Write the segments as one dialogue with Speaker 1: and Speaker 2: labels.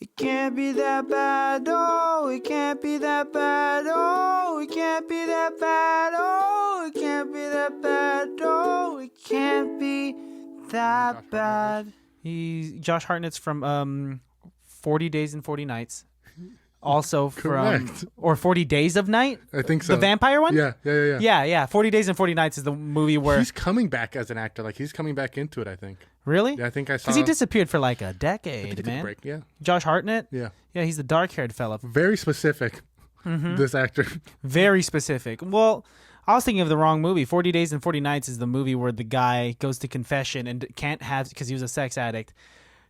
Speaker 1: It can't be that bad, oh, it can't be that bad, oh, it can't be that bad, oh, it can't be that bad, oh, it can't be that bad. Josh Hartnett's from 40 Days and 40 Nights. Also from or 40 Days of Night?
Speaker 2: I think so.
Speaker 1: The vampire one?
Speaker 2: Yeah.
Speaker 1: 40 Days and 40 Nights is the movie where
Speaker 2: he's coming back as an actor. Like he's coming back into it, I think.
Speaker 1: Really?
Speaker 2: Yeah, I think I saw.
Speaker 1: Because he disappeared for like a decade, man.
Speaker 2: Break, yeah.
Speaker 1: Josh Hartnett?
Speaker 2: Yeah.
Speaker 1: Yeah, he's the dark-haired fella.
Speaker 2: Very specific. This actor.
Speaker 1: Very specific. Well, I was thinking of the wrong movie. 40 Days and 40 Nights is the movie where the guy goes to confession and can't have, because he was a sex addict,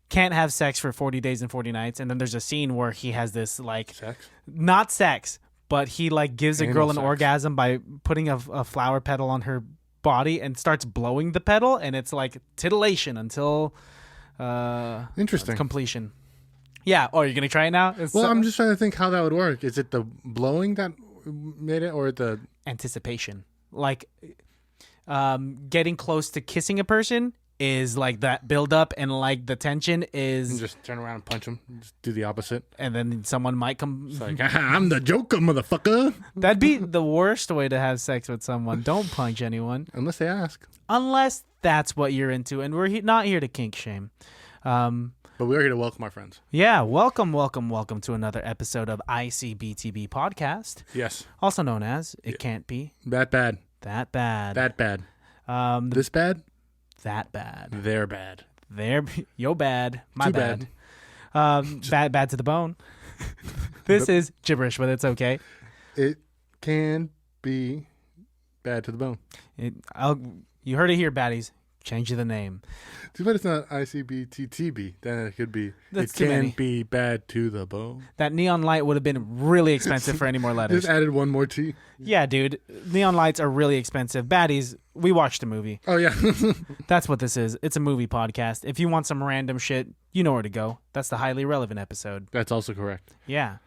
Speaker 1: can't have sex for 40 days and 40 nights. And then there's a scene where he has this like...
Speaker 2: Sex?
Speaker 1: Not sex, but he like gives a girl an orgasm by putting a flower petal on her body and starts blowing the petal. And it's like titillation until
Speaker 2: interesting
Speaker 1: completion. Yeah. Oh, you're going to try it now?
Speaker 2: I'm just trying to think how that would work. Is it the blowing that made it or the...
Speaker 1: Anticipation. Like getting close to kissing a person is like that build up, and like the tension is...
Speaker 2: And just turn around and punch him. Just do the opposite.
Speaker 1: And then someone might come...
Speaker 2: It's like, I'm the Joker, motherfucker.
Speaker 1: That'd be the worst way to have sex with someone. Don't punch anyone.
Speaker 2: Unless they ask.
Speaker 1: Unless that's what you're into, and we're not here to kink shame.
Speaker 2: But we are here to welcome our friends.
Speaker 1: Yeah, welcome to another episode of ICBTB podcast.
Speaker 2: Yes.
Speaker 1: Also known as It Can't Be
Speaker 2: That Bad.
Speaker 1: That Bad.
Speaker 2: That Bad. This bad?
Speaker 1: That bad.
Speaker 2: They're bad.
Speaker 1: Yo bad. My
Speaker 2: Too
Speaker 1: bad. Bad to the bone. This is gibberish, but it's okay.
Speaker 2: It can be bad to the bone.
Speaker 1: You heard it here, baddies. Change the name.
Speaker 2: Too bad it's not ICBTB. Then it could be.
Speaker 1: That's
Speaker 2: it can be bad to the bone.
Speaker 1: That neon light would have been really expensive for any more letters.
Speaker 2: Just added one more T.
Speaker 1: Yeah, dude. Neon lights are really expensive. Baddies, we watched a movie.
Speaker 2: Oh, yeah.
Speaker 1: That's what this is. It's a movie podcast. If you want some random shit, you know where to go. That's the highly relevant episode.
Speaker 2: That's also correct.
Speaker 1: Yeah.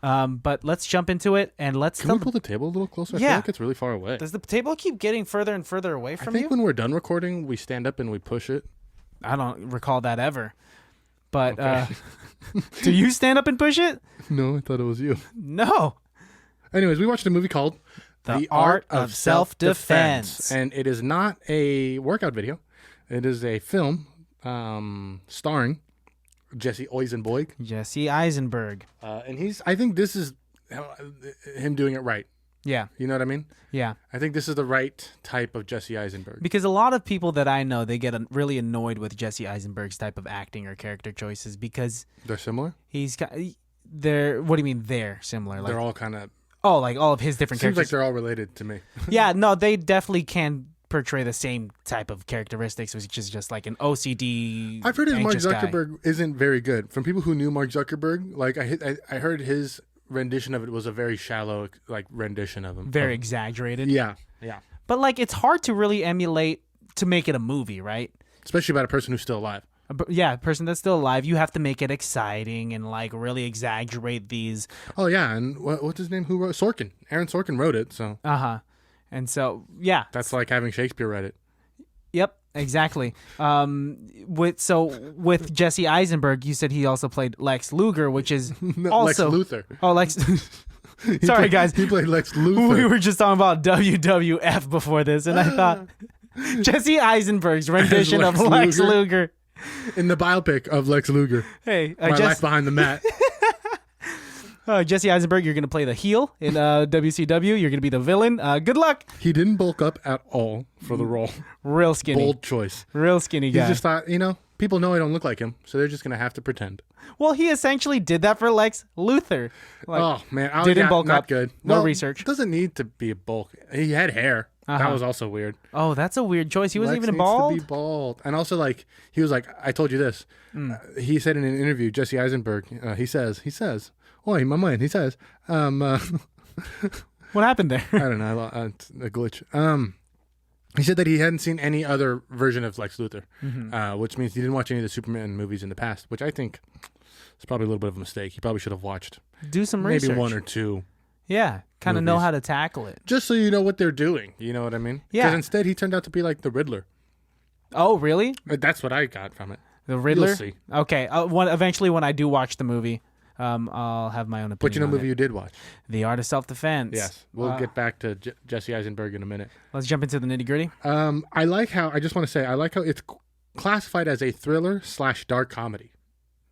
Speaker 1: But let's jump into it and let's...
Speaker 2: Can we pull the table a little closer? I feel like it's really far away.
Speaker 1: Does the table keep getting further and further away from you?
Speaker 2: I think when we're done recording, we stand up and we push it.
Speaker 1: I don't recall that ever. But
Speaker 2: okay.
Speaker 1: Do you stand up and push it?
Speaker 2: No, I thought it was you.
Speaker 1: No.
Speaker 2: Anyways, we watched a movie called
Speaker 1: The Art of Self-Defense.
Speaker 2: And it is not a workout video. It is a film starring Jessie Eisenberg.
Speaker 1: Jessie Eisenberg.
Speaker 2: And I think this is him doing it right.
Speaker 1: Yeah.
Speaker 2: You know what I mean?
Speaker 1: Yeah.
Speaker 2: I think this is the right type of Jessie Eisenberg.
Speaker 1: Because a lot of people that I know, they get really annoyed with Jessie Eisenberg's type of acting or character choices because...
Speaker 2: They're similar?
Speaker 1: They're... What do you mean they're similar? Like,
Speaker 2: they're all kind of...
Speaker 1: Oh, like all of his different
Speaker 2: characters? Seems
Speaker 1: characters?
Speaker 2: like they're all related to me.
Speaker 1: Yeah, no, they definitely can portray the same type of characteristics, which is just like an OCD.
Speaker 2: I've heard his Mark Zuckerberg
Speaker 1: guy.
Speaker 2: Isn't very good. From people who knew Mark Zuckerberg, like I heard his rendition of it was a very shallow like rendition of him.
Speaker 1: Very exaggerated.
Speaker 2: Yeah.
Speaker 1: But like it's hard to really emulate to make it a movie, right?
Speaker 2: Especially about a person who's still alive.
Speaker 1: A person that's still alive. You have to make it exciting and like really exaggerate these.
Speaker 2: Oh yeah, and what's his name? Who wrote Sorkin? Aaron Sorkin wrote it. So.
Speaker 1: And so, yeah.
Speaker 2: That's like having Shakespeare write it.
Speaker 1: Yep, exactly. With Jessie Eisenberg, you said he also played Lex Luger, which is also...
Speaker 2: Lex Luthor.
Speaker 1: Oh, Lex... Sorry, guys.
Speaker 2: He played Lex Luthor.
Speaker 1: We were just talking about WWF before this, and I thought Jessie Eisenberg's rendition of Lex Luger.
Speaker 2: In the biopic of Lex Luger.
Speaker 1: Hey,
Speaker 2: My Life Behind the Mat.
Speaker 1: Jesse Eisenberg, you're going to play the heel in WCW. You're going to be the villain. Good luck.
Speaker 2: He didn't bulk up at all for the role.
Speaker 1: Real skinny.
Speaker 2: Bold choice.
Speaker 1: Real skinny guy.
Speaker 2: He just thought, people know I don't look like him, so they're just going to have to pretend.
Speaker 1: Well, he essentially did that for Lex Luthor.
Speaker 2: Like, oh, man.
Speaker 1: Didn't bulk
Speaker 2: not
Speaker 1: up.
Speaker 2: Good.
Speaker 1: No research.
Speaker 2: It doesn't need to be a bulk. He had hair. That was also weird.
Speaker 1: Oh, that's a weird choice. He wasn't
Speaker 2: Lex
Speaker 1: even bald?
Speaker 2: needs to be bald. And also, he was like, I told you this. He said in an interview, Jessie Eisenberg, he says, "Oi, my man," he says,
Speaker 1: what happened there?
Speaker 2: I don't know. It's a glitch. He said that he hadn't seen any other version of Lex Luthor, which means he didn't watch any of the Superman movies in the past, which I think is probably a little bit of a mistake. He probably should have watched.
Speaker 1: Do some research.
Speaker 2: Maybe one or two.
Speaker 1: Yeah, kind of know how to tackle it.
Speaker 2: Just so you know what they're doing. You know what I mean?
Speaker 1: Yeah.
Speaker 2: Because instead he turned out to be like the Riddler.
Speaker 1: Oh, really?
Speaker 2: That's what I got from it.
Speaker 1: The Riddler?
Speaker 2: You'll see.
Speaker 1: Okay. Eventually, when I do watch the movie, I'll have my own opinion.
Speaker 2: But you know,
Speaker 1: on
Speaker 2: movie
Speaker 1: it.
Speaker 2: you did watch.
Speaker 1: The Art of Self-Defense.
Speaker 2: Yes, we'll get back to Jessie Eisenberg in a minute.
Speaker 1: Let's jump into the nitty-gritty.
Speaker 2: I like how it's classified as a thriller / dark comedy.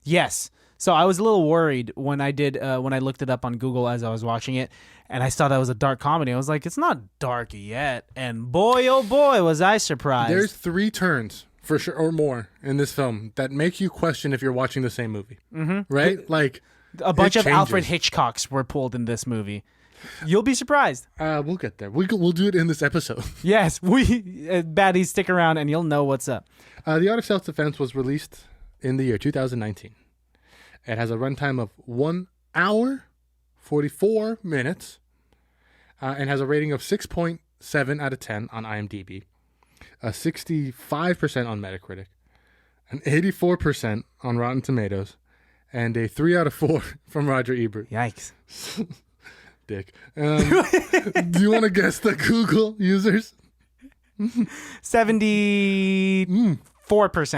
Speaker 1: Yes. So I was a little worried when I looked it up on Google as I was watching it, and I saw that it was a dark comedy. I was like, it's not dark yet. And boy, oh boy, was I surprised.
Speaker 2: There's 3 turns for sure or more in this film that make you question if you're watching the same movie. Mm-hmm. Right? Like
Speaker 1: a bunch of Alfred Hitchcocks were pulled in this movie. You'll be surprised.
Speaker 2: We'll get there. We'll do it in this episode.
Speaker 1: Yes, baddies, stick around and you'll know what's up.
Speaker 2: The Art of Self-Defense was released in the year 2019. It has a runtime of 1 hour, 44 minutes, and has a rating of 6.7 out of 10 on IMDb, a 65% on Metacritic, an 84% on Rotten Tomatoes, and a 3 out of 4 from Roger Ebert.
Speaker 1: Yikes.
Speaker 2: Dick. Do you want to guess the Google users?
Speaker 1: 74%.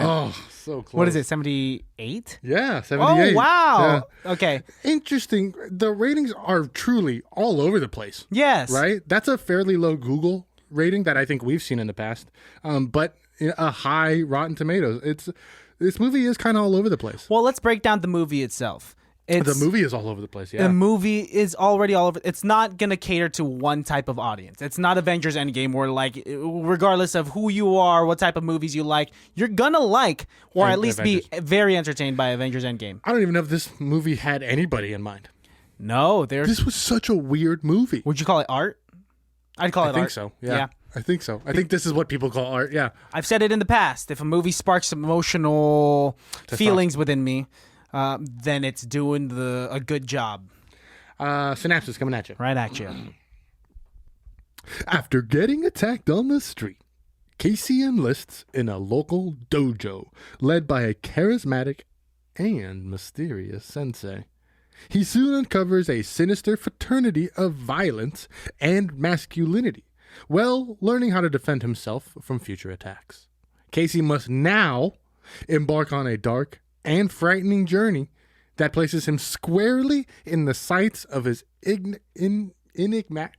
Speaker 2: Oh, so close.
Speaker 1: What is it, 78?
Speaker 2: Yeah, 78.
Speaker 1: Oh, wow.
Speaker 2: Yeah.
Speaker 1: Okay.
Speaker 2: Interesting. The ratings are truly all over the place.
Speaker 1: Yes.
Speaker 2: Right? That's a fairly low Google rating that I think we've seen in the past, but a high Rotten Tomatoes. This movie is kind of all over the place.
Speaker 1: Well, let's break down the movie itself.
Speaker 2: The movie is all over the place, yeah.
Speaker 1: The movie is already all over. It's not going to cater to one type of audience. It's not Avengers Endgame where, like, regardless of who you are, what type of movies you like, you're going to like, or at least
Speaker 2: Avengers.
Speaker 1: be very entertained by Avengers Endgame.
Speaker 2: I don't even know if this movie had anybody in mind.
Speaker 1: No.
Speaker 2: This was such a weird movie.
Speaker 1: Would you call it art? I'd call it art.
Speaker 2: I think so, yeah. I think so. I think this is what people call art, yeah.
Speaker 1: I've said it in the past. If a movie sparks emotional feelings within me, then it's doing a good job.
Speaker 2: Synapses coming at you.
Speaker 1: Right at you.
Speaker 2: After getting attacked on the street, Casey enlists in a local dojo led by a charismatic and mysterious sensei. He soon uncovers a sinister fraternity of violence and masculinity, while learning how to defend himself from future attacks. Casey must now embark on a dark and frightening journey that places him squarely in the sights of his enigmatic.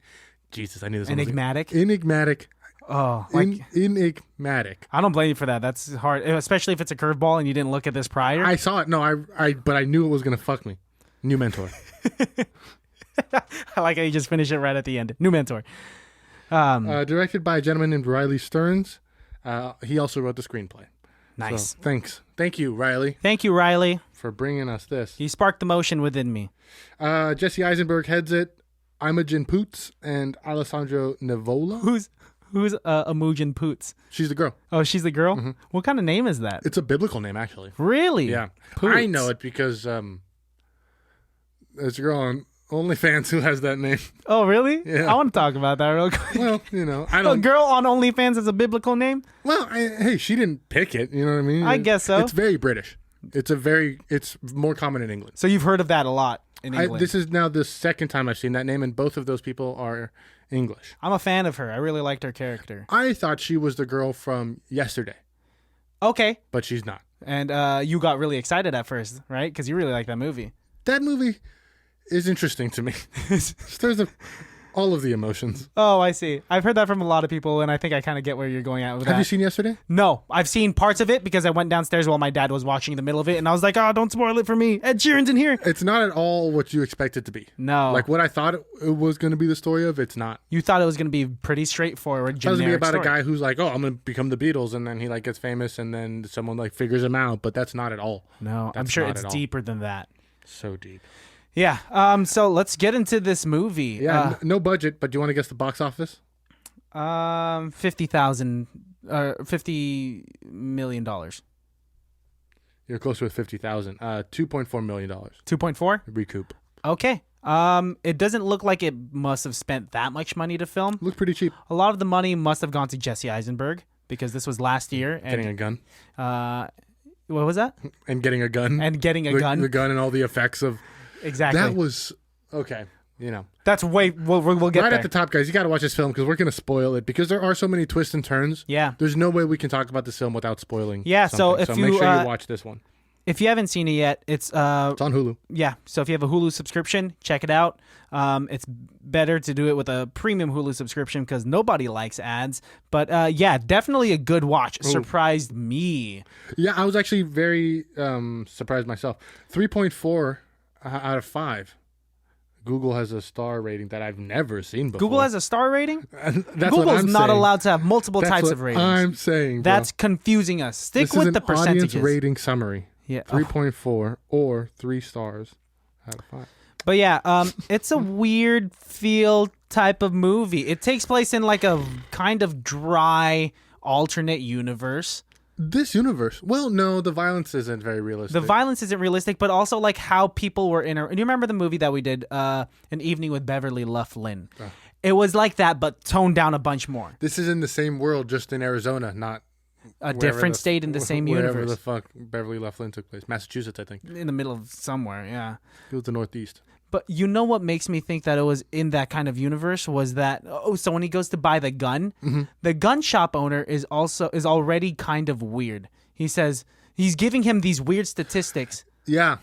Speaker 2: Jesus, I knew this.
Speaker 1: Enigmatic?
Speaker 2: Enigmatic.
Speaker 1: Oh,
Speaker 2: enigmatic.
Speaker 1: I don't blame you for that. That's hard, especially if it's a curveball and you didn't look at this prior.
Speaker 2: I saw it. No, but I knew it was gonna fuck me. New mentor.
Speaker 1: I like how you just finish it right at the end. New mentor.
Speaker 2: Directed by a gentleman named Riley Stearns. He also wrote the screenplay.
Speaker 1: Nice.
Speaker 2: So, thanks. Thank you, Riley.
Speaker 1: Thank you, Riley.
Speaker 2: For bringing us this.
Speaker 1: You sparked the motion within me.
Speaker 2: Jessie Eisenberg heads it. Imogen Poots and Alessandro Nivola.
Speaker 1: Who's Imogen Poots?
Speaker 2: She's the girl.
Speaker 1: Oh, she's the girl?
Speaker 2: Mm-hmm.
Speaker 1: What kind of name is that?
Speaker 2: It's a biblical name, actually.
Speaker 1: Really?
Speaker 2: Yeah.
Speaker 1: Poots.
Speaker 2: I know it because there's a girl on OnlyFans who has that name.
Speaker 1: Oh, really?
Speaker 2: Yeah.
Speaker 1: I want to talk about that real quick.
Speaker 2: Well, I don't.
Speaker 1: A girl on OnlyFans is a biblical name?
Speaker 2: Well, hey, she didn't pick it. You know what I mean?
Speaker 1: I guess so.
Speaker 2: It's very British. It's more common in England.
Speaker 1: So you've heard of that a lot in England.
Speaker 2: This is now the second time I've seen that name, and both of those people are English.
Speaker 1: I'm a fan of her. I really liked her character.
Speaker 2: I thought she was the girl from Yesterday.
Speaker 1: Okay.
Speaker 2: But she's not.
Speaker 1: And you got really excited at first, right? Because you really like that movie.
Speaker 2: That movie is interesting to me. Stirs up all of the emotions.
Speaker 1: Oh, I see. I've heard that from a lot of people, and I think I kind of get where you're going at with that.
Speaker 2: Have you seen Yesterday?
Speaker 1: No. I've seen parts of it because I went downstairs while my dad was watching the middle of it, and I was like, oh, don't spoil it for me. Ed Sheeran's in here.
Speaker 2: It's not at all what you expect it to be.
Speaker 1: No.
Speaker 2: Like what I thought it was going to be the story of, it's not.
Speaker 1: You thought it was going to be pretty straightforward, generic
Speaker 2: It was about
Speaker 1: story.
Speaker 2: a guy who's like, oh, I'm going to become the Beatles, and then he like gets famous, and then someone like figures him out, but that's not at all.
Speaker 1: No, I'm sure it's deeper than that.
Speaker 2: So deep.
Speaker 1: Yeah. So let's get into this movie.
Speaker 2: Yeah. No budget, but do you want to guess the box office?
Speaker 1: $50 million.
Speaker 2: You're closer with 50,000. $2.4 million.
Speaker 1: 2.4?
Speaker 2: Recoup.
Speaker 1: Okay. It doesn't look like it must have spent that much money to film.
Speaker 2: Looked pretty cheap.
Speaker 1: A lot of the money must have gone to Jessie Eisenberg because this was last year. And,
Speaker 2: getting a gun.
Speaker 1: What was that?
Speaker 2: And getting a gun.
Speaker 1: And getting a gun.
Speaker 2: The gun and all the effects of.
Speaker 1: Exactly.
Speaker 2: That was okay.
Speaker 1: That's we'll get
Speaker 2: right
Speaker 1: there.
Speaker 2: at the top, guys. You got to watch this film because we're going to spoil it because there are so many twists and turns.
Speaker 1: Yeah.
Speaker 2: There's no way we can talk about this film without spoiling.
Speaker 1: Yeah.
Speaker 2: Something.
Speaker 1: So
Speaker 2: make sure you watch this one.
Speaker 1: If you haven't seen it yet, it's
Speaker 2: on Hulu.
Speaker 1: Yeah. So if you have a Hulu subscription, check it out. It's better to do it with a premium Hulu subscription because nobody likes ads. But yeah, definitely a good watch.
Speaker 2: Ooh.
Speaker 1: Surprised me.
Speaker 2: Yeah, I was actually very surprised myself. 3.4 out of 5. Google has a star rating that I've never seen before.
Speaker 1: Google has a star rating?
Speaker 2: That's
Speaker 1: Google's not allowed to have multiple types of ratings.
Speaker 2: I'm saying, bro.
Speaker 1: That's confusing us. Stick
Speaker 2: this
Speaker 1: with
Speaker 2: is
Speaker 1: the percentages.
Speaker 2: Audience rating summary.
Speaker 1: Yeah.
Speaker 2: 3.4 or 3 stars out of 5.
Speaker 1: But yeah, it's a weird feel type of movie. It takes place in like a kind of dry alternate universe.
Speaker 2: This universe. Well, no, the violence isn't very realistic.
Speaker 1: The violence isn't realistic, but also like how people were in. Do you remember the movie that we did, An Evening with Beverly Loughlin? Oh. It was like that, but toned down a bunch more.
Speaker 2: This is in the same world, just in Arizona, not
Speaker 1: a different state in the same universe.
Speaker 2: Wherever the fuck Beverly Loughlin took place. Massachusetts, I think.
Speaker 1: In the middle of somewhere, yeah.
Speaker 2: It was the Northeast.
Speaker 1: But you know what makes me think that it was in that kind of universe was that so when he goes to buy the gun, the gun shop owner is already kind of weird. He says he's giving him these weird statistics.
Speaker 2: Yeah.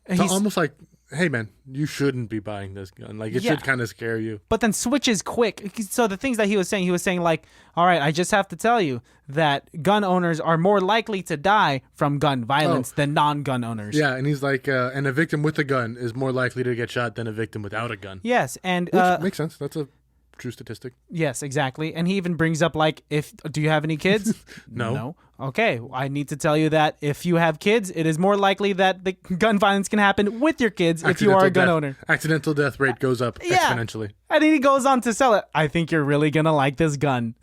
Speaker 2: It's almost like, hey man, you shouldn't be buying this gun. Like it should kind of scare you.
Speaker 1: But then switches quick. So the things that he was saying like, all right, I just have to tell you that gun owners are more likely to die from gun violence than non-gun owners.
Speaker 2: Yeah, and he's like, and a victim with a gun is more likely to get shot than a victim without a gun.
Speaker 1: Yes, and
Speaker 2: which makes sense. That's a true statistic.
Speaker 1: Yes, exactly. And he even brings up like, do you have any kids?
Speaker 2: No.
Speaker 1: Okay, I need to tell you that if you have kids, it is more likely that the gun violence can happen with your kids if you are a gun owner.
Speaker 2: Accidental death rate goes up exponentially.
Speaker 1: And he goes on to sell it. I think you're really going to like this gun.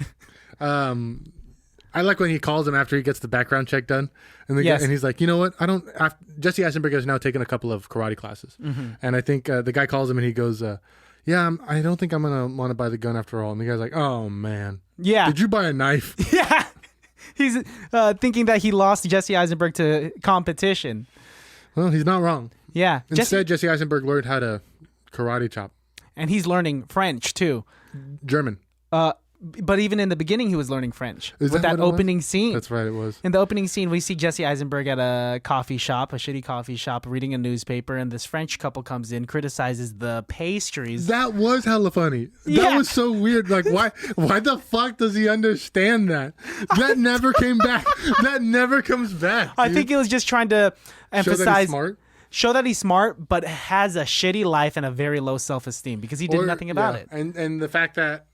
Speaker 2: I like when he calls him after he gets the background check done. And, and he's like, you know what? Jesse Eisenberg has now taken a couple of karate classes. And I think the guy calls him and he goes, yeah, I don't think I'm going to want to buy the gun after all. And the guy's like, oh, man.
Speaker 1: Yeah.
Speaker 2: Did you buy a knife?
Speaker 1: Yeah. He's thinking that he lost Jesse Eisenberg to competition.
Speaker 2: Well, he's not wrong.
Speaker 1: Yeah.
Speaker 2: Instead, Jesse Eisenberg learned how to karate chop.
Speaker 1: And he's learning French, too.
Speaker 2: German.
Speaker 1: But even in the beginning, he was learning French.
Speaker 2: With
Speaker 1: that opening scene.
Speaker 2: That's right, it was.
Speaker 1: In the opening scene, we see Jesse Eisenberg at a coffee shop, a shitty coffee shop, reading a newspaper, and this French couple comes in, criticizes the pastries.
Speaker 2: That was hella funny. That was so weird. Like, why the fuck does he understand that? That never came back. That never comes back. Dude.
Speaker 1: I think he was just trying to emphasize...
Speaker 2: Show
Speaker 1: that he's smart, but has a shitty life and a very low self-esteem because he did nothing about it.
Speaker 2: And the fact that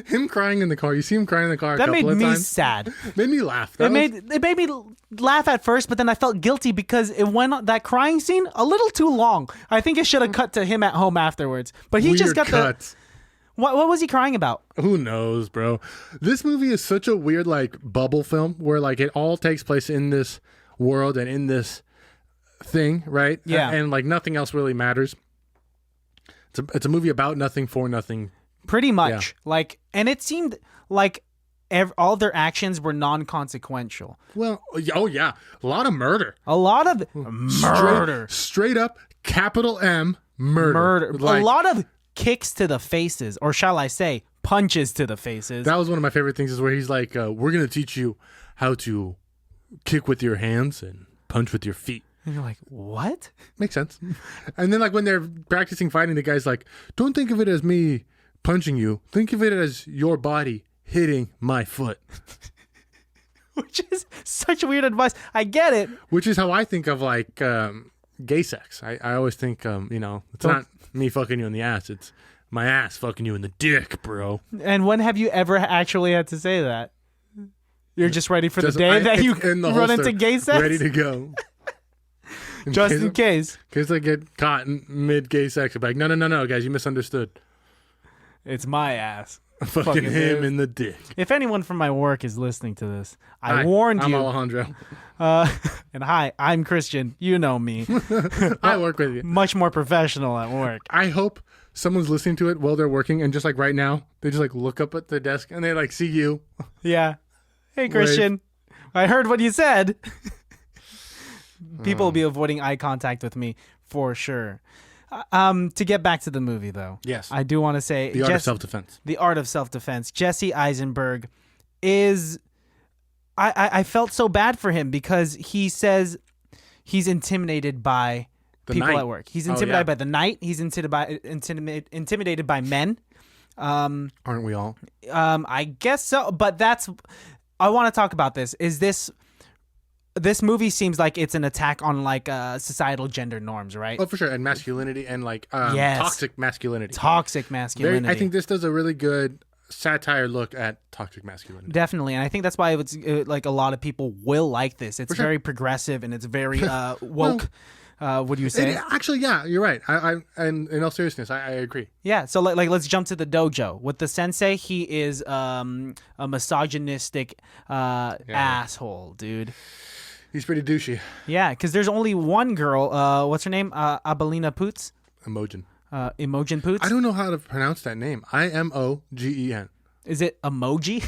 Speaker 2: him crying in the car, you see him crying in the car a couple of times.
Speaker 1: That made me sad.
Speaker 2: Made me laugh.
Speaker 1: It made me laugh at first, but then I felt guilty because it went on, that crying scene a little too long. I think it should have cut to him at home afterwards. But he just got cuts. What was he crying about?
Speaker 2: Who knows, bro? This movie is such a weird like bubble film where like it all takes place in this world and in this thing, right?
Speaker 1: Yeah.
Speaker 2: And like nothing else really matters. It's a movie about nothing for nothing.
Speaker 1: Pretty much. Yeah. Like, and it seemed like all their actions were non-consequential.
Speaker 2: Well, oh yeah, a lot of murder.
Speaker 1: A lot of murder.
Speaker 2: Straight up capital M murder.
Speaker 1: Like, a lot of kicks to the faces, or shall I say, punches to the faces.
Speaker 2: That was one of my favorite things is where he's like, we're going to teach you how to kick with your hands and punch with your feet.
Speaker 1: And you're like, what?
Speaker 2: Makes sense. And then like when they're practicing fighting, the guy's like, don't think of it as me punching you. Think of it as your body hitting my foot.
Speaker 1: Which is such weird advice. I get it.
Speaker 2: Which is how I think of like gay sex. I always think, it's not me fucking you in the ass. It's my ass fucking you in the dick, bro.
Speaker 1: And when have you ever actually had to say that? You're just ready for the day that you run into gay sex?
Speaker 2: Ready to go.
Speaker 1: In case.
Speaker 2: In case I get caught in mid-gay sex. I'm like, no, guys, you misunderstood.
Speaker 1: It's my ass.
Speaker 2: Fucking him in the dick.
Speaker 1: If anyone from my work is listening to this, I warned you.
Speaker 2: I'm Alejandro.
Speaker 1: And hi, I'm Christian. You know me.
Speaker 2: I work with you.
Speaker 1: Much more professional at work.
Speaker 2: I hope someone's listening to it while they're working and just like right now, they just like look up at the desk and they like see you.
Speaker 1: Yeah. Hey, Christian. Wave. I heard what you said. People will be avoiding eye contact with me for sure. To get back to the movie, though.
Speaker 2: Yes.
Speaker 1: I do want to say
Speaker 2: The Art of Self-Defense.
Speaker 1: The Art of Self-Defense. Jesse Eisenberg is... I felt so bad for him because he says he's intimidated by people
Speaker 2: night.
Speaker 1: at work. He's intimidated by the night. He's intimidated by men.
Speaker 2: Aren't we all?
Speaker 1: I guess so. But I want to talk about this. This movie seems like it's an attack on like societal gender norms, right?
Speaker 2: Oh, for sure. And masculinity and like
Speaker 1: Yes.
Speaker 2: toxic masculinity.
Speaker 1: Toxic masculinity.
Speaker 2: I think this does a really good satire look at toxic masculinity.
Speaker 1: Definitely, and I think that's why it's like a lot of people will like this. It's
Speaker 2: sure.
Speaker 1: very progressive and it's very woke. Would you say?
Speaker 2: Actually, yeah, you're right. And in all seriousness, I agree.
Speaker 1: Yeah. So like let's jump to the dojo with the sensei. He is a misogynistic asshole, dude.
Speaker 2: He's pretty douchey.
Speaker 1: Yeah, because there's only one girl. What's her name? Imogen Poots. Imogen Poots.
Speaker 2: I don't know how to pronounce that name. Imogen.
Speaker 1: Is it emoji?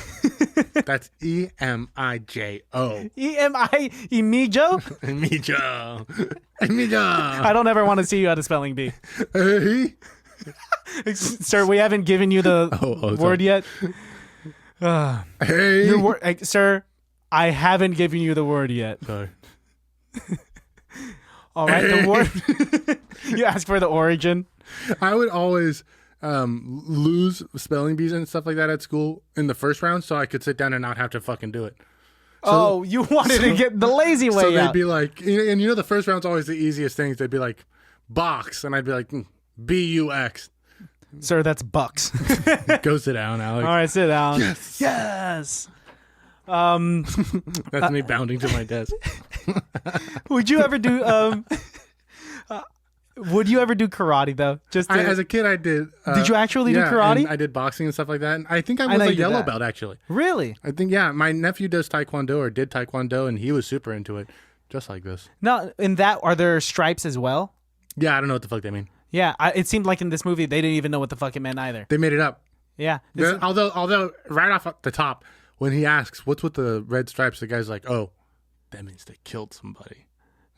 Speaker 2: That's Emijo.
Speaker 1: Emijo?
Speaker 2: Emijo.
Speaker 1: I don't ever want to see you at a spelling bee.
Speaker 2: Hey.
Speaker 1: Sir, we haven't given you the word yet.
Speaker 2: Hey.
Speaker 1: Sir, I haven't given you the word yet.
Speaker 2: Sorry.
Speaker 1: All right, the word. You ask for the origin.
Speaker 2: I would always lose spelling bees and stuff like that at school in the first round so I could sit down and not have to fucking do it. So,
Speaker 1: you wanted to get the lazy way
Speaker 2: so
Speaker 1: out.
Speaker 2: they'd be like, and the first round's always the easiest things. They'd be like, box. And I'd be like, B-U-X.
Speaker 1: Sir, that's bucks.
Speaker 2: Go sit down, Alex.
Speaker 1: All right, sit down.
Speaker 2: Yes. That's me bounding to my desk.
Speaker 1: Would you ever do karate though?
Speaker 2: As a kid, I did.
Speaker 1: Did you actually do karate?
Speaker 2: And I did boxing and stuff like that. And I think I was a yellow belt actually.
Speaker 1: Really?
Speaker 2: I think my nephew does taekwondo or did taekwondo, and he was super into it, just like this.
Speaker 1: No, in that are there stripes as well?
Speaker 2: Yeah, I don't know what the fuck they mean.
Speaker 1: Yeah, it seemed like in this movie they didn't even know what the fuck it meant either.
Speaker 2: They made it up.
Speaker 1: Yeah.
Speaker 2: Although right off the top, when he asks, "What's with the red stripes?" the guy's like, "Oh, that means they killed somebody."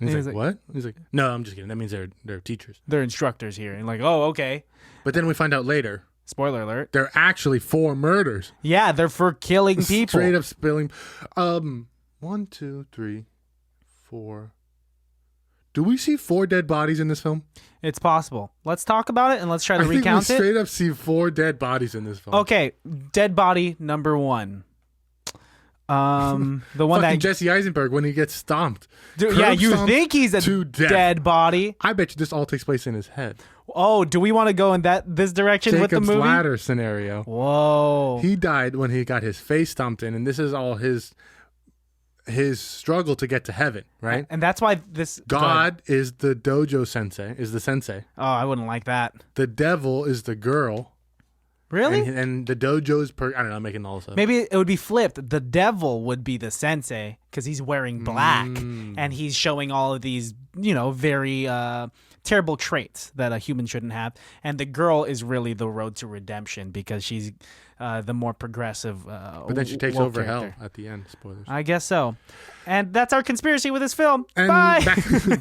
Speaker 2: And he's like, "What?" He's like, "No, I'm just kidding. That means they're teachers.
Speaker 1: They're instructors here." And like, "Oh, okay."
Speaker 2: But then we find out later.
Speaker 1: Spoiler alert.
Speaker 2: They're actually 4 murders.
Speaker 1: Yeah, they're for killing people.
Speaker 2: Straight up spilling. 1, 2, 3, 4. Do we see 4 dead bodies in this film?
Speaker 1: It's possible. Let's talk about it and let's try to recount
Speaker 2: it. I think we straight up see 4 dead bodies in this film.
Speaker 1: Okay, dead body number 1. The one that
Speaker 2: Jesse Eisenberg when he gets stomped.
Speaker 1: Dude, yeah, you think he's a dead body?
Speaker 2: I bet you this all takes place in his head.
Speaker 1: Oh, do we want to go in this direction with the movie?
Speaker 2: Jacob's ladder scenario.
Speaker 1: Whoa.
Speaker 2: He died when he got his face stomped in, and this is all his struggle to get to heaven, right?
Speaker 1: And that's why this
Speaker 2: God is the dojo sensei, is the sensei.
Speaker 1: Oh, I wouldn't like that.
Speaker 2: The devil is the girl.
Speaker 1: Really?
Speaker 2: And the dojo is I don't know, I'm making all this up.
Speaker 1: Maybe it would be flipped. The devil would be the sensei because he's wearing black and he's showing all of these, very terrible traits that a human shouldn't have. And the girl is really the road to redemption because she's the more progressive.
Speaker 2: But then she takes over
Speaker 1: character.
Speaker 2: hell at the end. Spoilers.
Speaker 1: I guess so. And that's our conspiracy with this film.
Speaker 2: And
Speaker 1: Bye.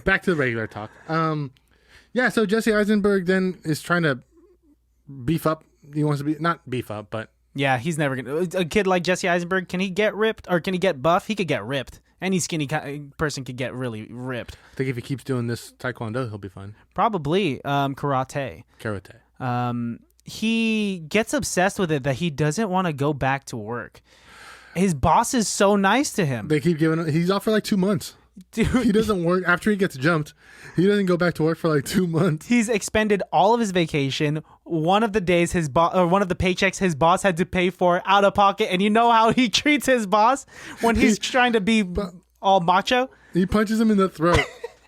Speaker 2: Back to the regular talk. So Jesse Eisenberg then is trying to beef up. He wants to not beef up, but
Speaker 1: yeah, he's never gonna. A kid like Jesse Eisenberg, can he get ripped or can he get buff? He could get ripped. Any skinny person could get really ripped.
Speaker 2: I think if he keeps doing this taekwondo, he'll be fine.
Speaker 1: Probably karate. He gets obsessed with it that he doesn't want to go back to work. His boss is so nice to him.
Speaker 2: They keep giving him. He's off for like 2 months. Dude, he doesn't work after he gets jumped. He doesn't go back to work for like 2 months.
Speaker 1: He's expended all of his vacation. One of the days one of the paychecks his boss had to pay for out of pocket. And you know how he treats his boss when he's trying to be all macho?
Speaker 2: He punches him in the throat.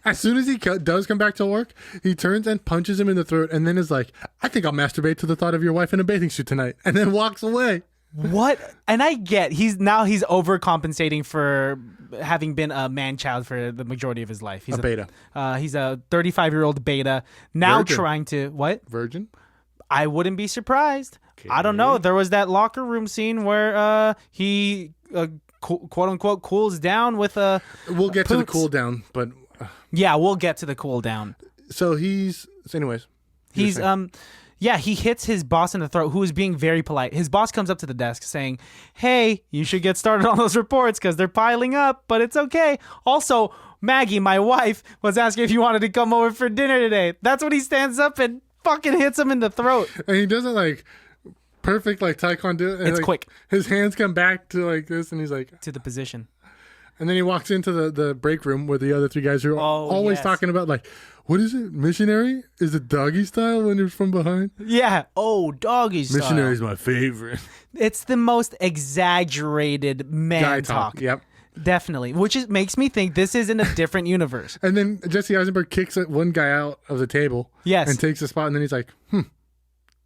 Speaker 2: As soon as he does come back to work, he turns and punches him in the throat and then is like, "I think I'll masturbate to the thought of your wife in a bathing suit tonight," and then walks away.
Speaker 1: What? And I get he's overcompensating for having been a man-child for the majority of his life. He's
Speaker 2: a beta.
Speaker 1: He's a 35-year-old beta now trying to what?
Speaker 2: Virgin?
Speaker 1: I wouldn't be surprised.
Speaker 2: Okay.
Speaker 1: I don't know. There was that locker room scene where he quote unquote cools down with a.
Speaker 2: We'll get to the cool down, but
Speaker 1: yeah, we'll get to the cool down.
Speaker 2: So anyways.
Speaker 1: He's yeah, he hits his boss in the throat, who is being very polite. His boss comes up to the desk saying, "Hey, you should get started on those reports because they're piling up, but it's okay. Also, Maggie, my wife, was asking if you wanted to come over for dinner today." That's when he stands up and fucking hits him in the throat.
Speaker 2: And he does it like perfect, like taekwondo. And
Speaker 1: it's
Speaker 2: like,
Speaker 1: quick.
Speaker 2: His hands come back to like this, and he's like
Speaker 1: to the position.
Speaker 2: And then he walks into the break room where the other three guys are always talking about like, what is it? Missionary? Is it doggy style when you're from behind?
Speaker 1: Yeah. Oh, doggy style.
Speaker 2: Missionary's my favorite.
Speaker 1: It's the most exaggerated man
Speaker 2: Guy talk. Yep.
Speaker 1: Definitely. Which makes me think this is in a different universe.
Speaker 2: And then Jessie Eisenberg kicks one guy out of the table.
Speaker 1: Yes.
Speaker 2: And takes a spot. And then he's like,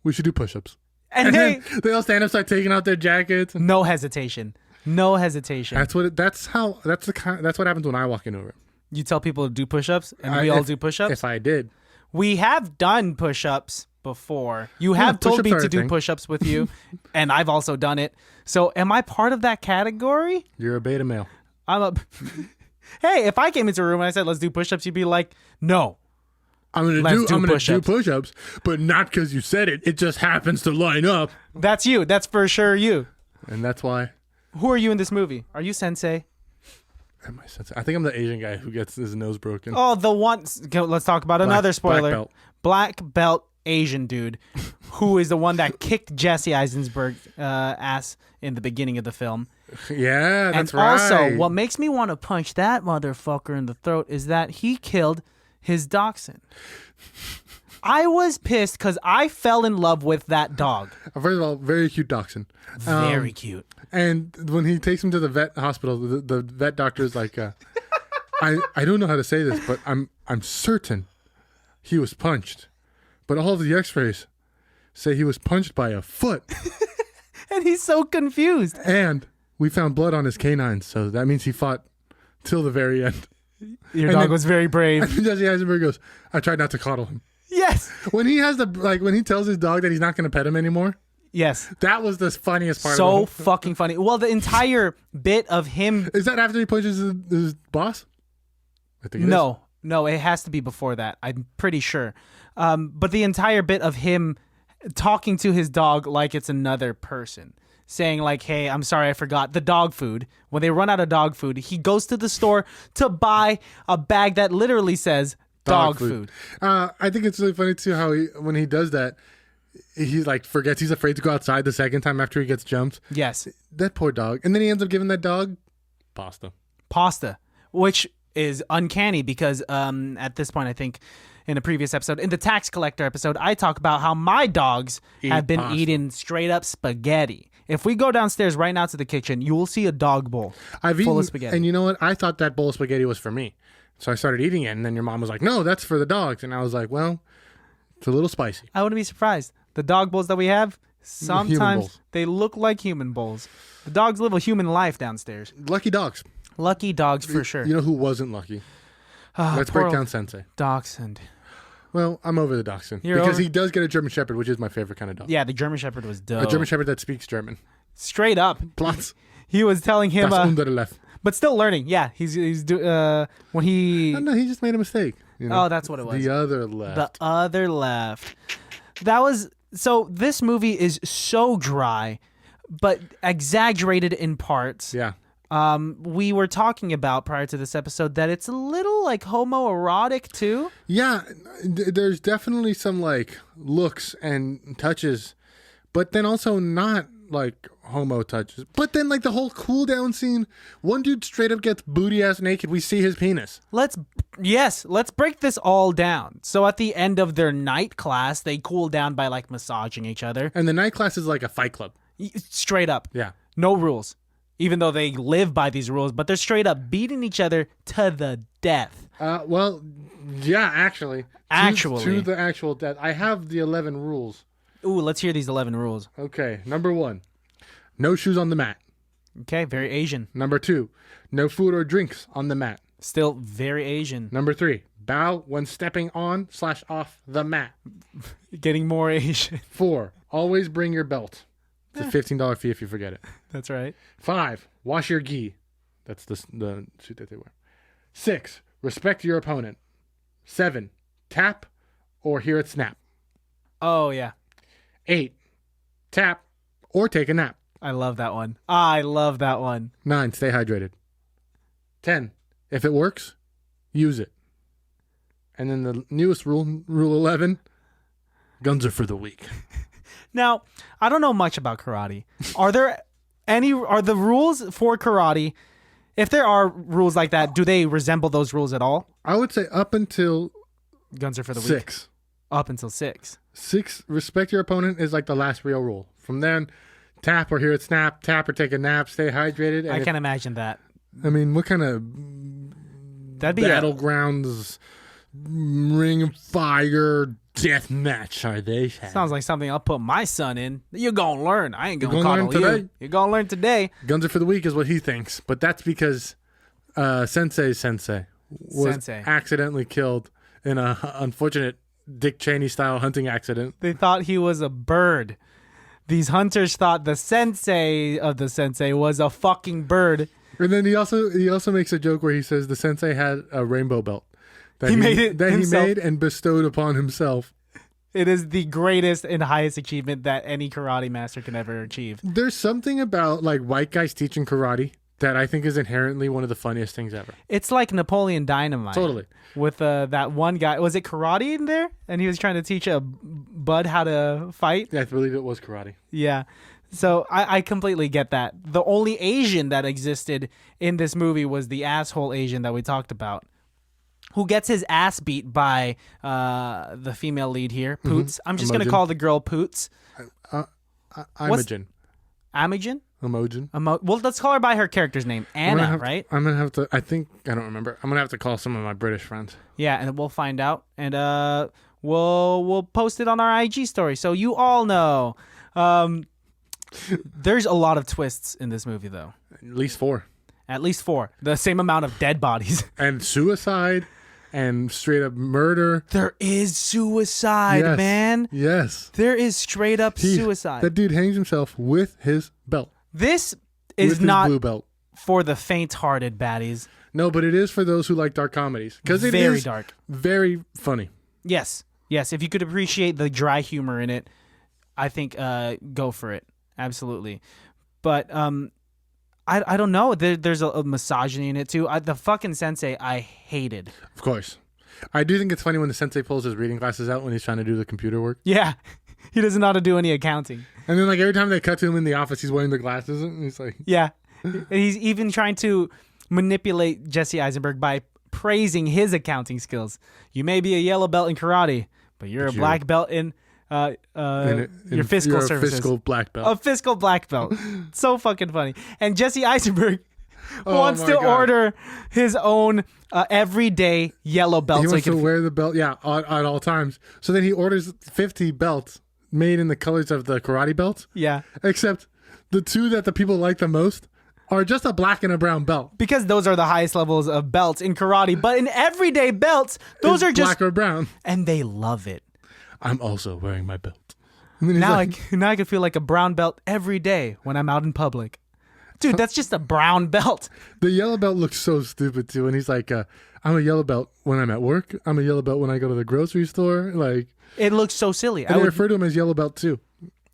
Speaker 2: we should do push-ups.
Speaker 1: And
Speaker 2: then they all stand up, start taking out their jackets.
Speaker 1: No hesitation. No hesitation.
Speaker 2: That's what happens when I walk into a room.
Speaker 1: You tell people to do push-ups, and we all do push-ups?
Speaker 2: If I did.
Speaker 1: We have done push-ups before. You have told me to do push-ups with you, and I've also done it. So am I part of that category?
Speaker 2: You're a beta male.
Speaker 1: Hey, if I came into a room and I said, let's do push-ups, you'd be like, no.
Speaker 2: I'm gonna do push-ups, but not because you said it. It just happens to line up.
Speaker 1: That's you. That's for sure you.
Speaker 2: And that's why.
Speaker 1: Who are you in this movie? Are you sensei?
Speaker 2: Am I sensei? I think I'm the Asian guy who gets his nose broken.
Speaker 1: Oh, the one. Let's talk about another spoiler.
Speaker 2: Black
Speaker 1: belt Asian dude, who is the one that kicked Jessie Eisenberg ass in the beginning of the film.
Speaker 2: Yeah, that's
Speaker 1: right. And also, what makes me want to punch that motherfucker in the throat is that he killed his dachshund. I was pissed because I fell in love with that dog.
Speaker 2: First of all, very cute dachshund.
Speaker 1: Very cute.
Speaker 2: And when he takes him to the vet hospital, the vet doctor is like, I don't know how to say this, but I'm certain he was punched. But all of the x-rays say he was punched by a foot.
Speaker 1: And he's so confused.
Speaker 2: And we found blood on his canines, so that means he fought till the very end.
Speaker 1: Your dog was very brave.
Speaker 2: And Jessie Eisenberg goes, I tried not to coddle him.
Speaker 1: Yes.
Speaker 2: When he has when he tells his dog that he's not going to pet him anymore.
Speaker 1: Yes.
Speaker 2: That was the funniest part.
Speaker 1: So fucking funny. Well, the entire bit of him.
Speaker 2: Is that after he punches his boss? I think it is.
Speaker 1: No, it has to be before that. I'm pretty sure. But the entire bit of him talking to his dog like it's another person. Saying like, hey, I'm sorry, I forgot the dog food. When they run out of dog food, he goes to the store to buy a bag that literally says dog food.
Speaker 2: I think it's really funny too how when he does that, he like forgets he's afraid to go outside the second time after he gets jumped.
Speaker 1: Yes.
Speaker 2: That poor dog. And then he ends up giving that dog pasta. Which is uncanny because at this point, I think in a previous episode, in the tax collector episode, I talk about how my dogs have been eating straight up spaghetti. If we go downstairs right now to the kitchen, you will see a dog bowl full of spaghetti. And you know what? I thought that bowl of spaghetti was for me. So I started eating it. And then your mom was like, no, that's for the dogs. And I was like, well, it's a little spicy.
Speaker 1: I wouldn't be surprised. The dog bowls that we have, sometimes they look like human bowls. The dogs live a human life downstairs.
Speaker 2: Lucky dogs.
Speaker 1: Lucky dogs for sure.
Speaker 2: You know who wasn't lucky? Let's break down Sensei.
Speaker 1: Dachshund.
Speaker 2: Well, I'm over the dachshund. Because he does get a German Shepherd, which is my favorite kind of dog.
Speaker 1: Yeah, the German Shepherd was dope.
Speaker 2: A German Shepherd that speaks German.
Speaker 1: Straight up.
Speaker 2: Platz.
Speaker 1: He was telling him...
Speaker 2: Das Unterlef.
Speaker 1: But still learning. Yeah, he's when he...
Speaker 2: No, he just made a mistake. You know?
Speaker 1: Oh, that's what it was.
Speaker 2: The other left.
Speaker 1: The other left. That was... So this movie is so dry, but exaggerated in parts.
Speaker 2: Yeah.
Speaker 1: We were talking about prior to this episode that it's a little like homoerotic too.
Speaker 2: Yeah, there's definitely some like looks and touches, but then also not like homo touches. But then like the whole cool down scene, one dude straight up gets booty ass naked. We see his penis. Let's
Speaker 1: break this all down. So at the end of their night class, they cool down by like massaging each other.
Speaker 2: And the night class is like a fight club.
Speaker 1: Straight up.
Speaker 2: Yeah.
Speaker 1: No rules. Even though they live by these rules, but they're straight up beating each other to the death.
Speaker 2: Well, yeah, actually. To the actual death. I have the 11 rules.
Speaker 1: Ooh, let's hear these 11 rules.
Speaker 2: Okay, number 1, no shoes on the mat.
Speaker 1: Okay, very Asian.
Speaker 2: Number 2, no food or drinks on the mat.
Speaker 1: Still very Asian.
Speaker 2: Number 3, bow when stepping on/off the mat.
Speaker 1: Getting more Asian.
Speaker 2: 4, always bring your belt. It's a $15 fee if you forget it.
Speaker 1: That's right.
Speaker 2: 5, wash your gi. That's the suit that they wear. 6, respect your opponent. 7, tap or hear it snap.
Speaker 3: Oh, yeah.
Speaker 2: 8, tap or take a nap.
Speaker 3: I love that one. I love that one.
Speaker 2: 9, stay hydrated. 10, if it works, use it. And then the newest rule, Rule 11, guns are for the weak.
Speaker 3: Now, I don't know much about karate. Are the rules for karate, if there are rules like that, do they resemble those rules at all?
Speaker 2: I would say up until
Speaker 3: Guns are for the weak.
Speaker 2: 6.
Speaker 3: Up until 6.
Speaker 2: 6, respect your opponent is like the last real rule. From then, tap or hear it snap, tap or take a nap, stay hydrated. And
Speaker 3: I can imagine that.
Speaker 2: I mean, what kind of
Speaker 3: That'd be
Speaker 2: battlegrounds, ring of fire, death match are they?
Speaker 3: Sounds like something I'll put my son in. You're gonna learn. I ain't gonna
Speaker 2: learn
Speaker 3: coddle you.
Speaker 2: today.
Speaker 3: You're gonna learn today.
Speaker 2: Guns are for the weak is what he thinks, but that's because Sensei was accidentally killed in a unfortunate Dick Cheney style hunting accident.
Speaker 3: They thought he was a bird. These hunters thought the sensei of the sensei was a fucking bird.
Speaker 2: And then he also makes a joke where he says the sensei had a rainbow belt that he made and bestowed upon himself.
Speaker 3: It is the greatest and highest achievement that any karate master can ever achieve.
Speaker 2: There's something about like white guys teaching karate that I think is inherently one of the funniest things ever.
Speaker 3: It's like Napoleon Dynamite.
Speaker 2: Totally.
Speaker 3: With that one guy. Was it karate in there? And he was trying to teach a bud how to fight?
Speaker 2: Yeah, I believe it was karate.
Speaker 3: Yeah. So I completely get that. The only Asian that existed in this movie was the asshole Asian that we talked about, who gets his ass beat by the female lead here, Poots.
Speaker 2: Mm-hmm.
Speaker 3: I'm just going to call the girl Poots.
Speaker 2: Imogen.
Speaker 3: Imogen?
Speaker 2: Imogen.
Speaker 3: Well, let's call her by her character's name. Anna, right?
Speaker 2: I'm going to have to, I don't remember. I'm going to have to call some of my British friends.
Speaker 3: Yeah, and we'll find out. And we'll post it on our IG story so you all know. There's a lot of twists in this movie, though.
Speaker 2: At least 4.
Speaker 3: At least 4. The same amount of dead bodies.
Speaker 2: And suicide and straight up murder.
Speaker 3: There is suicide,
Speaker 2: yes.
Speaker 3: man.
Speaker 2: Yes.
Speaker 3: There is straight up suicide.
Speaker 2: That dude hangs himself with his belt.
Speaker 3: This is not
Speaker 2: blue belt.
Speaker 3: For the faint-hearted, baddies.
Speaker 2: No, but it is for those who like dark comedies. Because it
Speaker 3: very
Speaker 2: is
Speaker 3: dark.
Speaker 2: Very funny.
Speaker 3: Yes. Yes. If you could appreciate the dry humor in it, I think go for it. Absolutely. But I don't know. There's a misogyny in it too. The fucking sensei I hated.
Speaker 2: Of course. I do think it's funny when the sensei pulls his reading glasses out when he's trying to do the computer work.
Speaker 3: Yeah. He doesn't know how to do any accounting.
Speaker 2: And then like every time they cut to him in the office, he's wearing the glasses and he's like...
Speaker 3: Yeah. And he's even trying to manipulate Jessie Eisenberg by praising his accounting skills. You may be a yellow belt in karate, but you're a black belt in... your fiscal services.
Speaker 2: Fiscal black belt.
Speaker 3: A fiscal black belt. So fucking funny. And Jessie Eisenberg wants to order his own everyday yellow belt.
Speaker 2: He wants to wear the belt, at all times. So then he orders 50 belts made in the colors of the karate belt.
Speaker 3: Yeah.
Speaker 2: Except the 2 that the people like the most are just a black and a brown belt.
Speaker 3: Because those are the highest levels of belts in karate. But in everyday belts, those are just...
Speaker 2: black or brown.
Speaker 3: And they love it.
Speaker 2: I'm also wearing my belt.
Speaker 3: Now I can feel like a brown belt every day when I'm out in public. Dude, that's just a brown belt.
Speaker 2: The yellow belt looks so stupid too. And he's like, I'm a yellow belt when I'm at work. I'm a yellow belt when I go to the grocery store. Like,
Speaker 3: it looks so silly.
Speaker 2: I would refer to him as yellow belt too.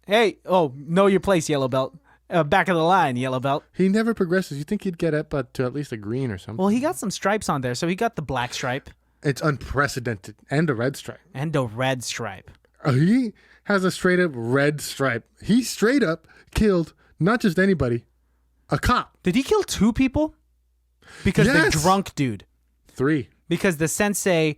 Speaker 3: Hey, know your place, yellow belt. Back of the line, yellow belt.
Speaker 2: He never progresses. You think he'd get up to at least a green or something.
Speaker 3: Well, he got some stripes on there. So he got the black stripe.
Speaker 2: It's unprecedented. And a red stripe. He has a straight up red stripe. He straight up killed not just anybody, a cop.
Speaker 3: Did he kill 2 people? Because the drunk dude.
Speaker 2: 3.
Speaker 3: Because the sensei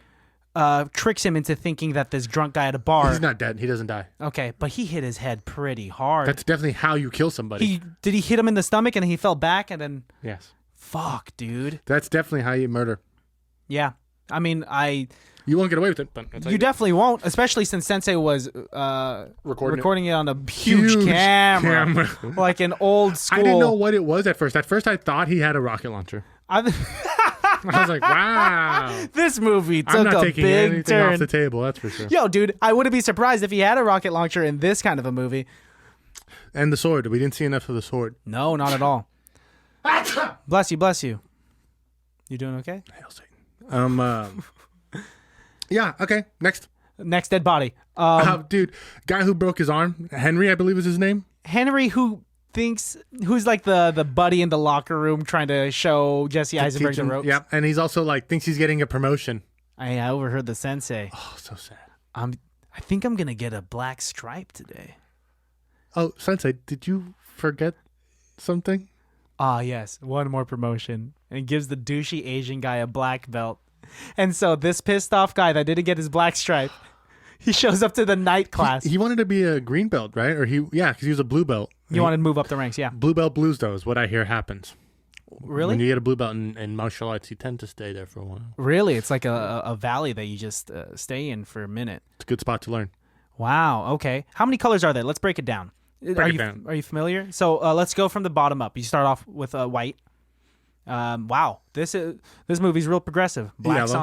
Speaker 3: tricks him into thinking that this drunk guy at a bar...
Speaker 2: He's not dead. He doesn't die.
Speaker 3: Okay, but he hit his head pretty hard.
Speaker 2: That's definitely how you kill somebody.
Speaker 3: Did he hit him in the stomach and he fell back and then...
Speaker 2: Yes.
Speaker 3: Fuck, dude.
Speaker 2: That's definitely how you murder.
Speaker 3: Yeah. I mean,
Speaker 2: You won't get away with it, but...
Speaker 3: You definitely won't, especially since Sensei was recording it on a huge camera. Like an old school...
Speaker 2: I didn't know what it was at first. At first, I thought he had a rocket launcher. I was like, wow.
Speaker 3: This movie took
Speaker 2: I'm not
Speaker 3: a
Speaker 2: taking
Speaker 3: big
Speaker 2: anything
Speaker 3: turn.
Speaker 2: off the table, that's for sure.
Speaker 3: Yo, dude, I wouldn't be surprised if he had a rocket launcher in this kind of a movie.
Speaker 2: And the sword. We didn't see enough of the sword.
Speaker 3: No, not at all. Bless you, bless you. You doing okay?
Speaker 2: Hail Satan. Yeah. Okay. Next.
Speaker 3: Next dead body.
Speaker 2: Dude, guy who broke his arm, Henry, I believe is his name.
Speaker 3: Henry, who's like the buddy in the locker room trying to show Jessie Eisenberg the ropes.
Speaker 2: Yeah, and he's also like thinks he's getting a promotion.
Speaker 3: I overheard the sensei.
Speaker 2: Oh, so sad.
Speaker 3: I think I'm gonna get a black stripe today.
Speaker 2: Oh, Sensei, did you forget something?
Speaker 3: Ah, yes, one more promotion, and gives the douchey Asian guy a black belt. And so this pissed off guy that didn't get his black stripe, he shows up to the night class.
Speaker 2: He wanted to be a green belt, right? Or because he was a blue belt.
Speaker 3: You wanted to move up the ranks, yeah.
Speaker 2: Blue belt blues, though, is what I hear happens.
Speaker 3: Really?
Speaker 2: When you get a blue belt in martial arts, you tend to stay there for a while.
Speaker 3: Really? It's like a valley that you just stay in for a minute.
Speaker 2: It's a good spot to learn.
Speaker 3: Wow. Okay. How many colors are there? Let's break it down. Are you familiar? So let's go from the bottom up. You start off with white. Wow. This movie's real progressive. Black's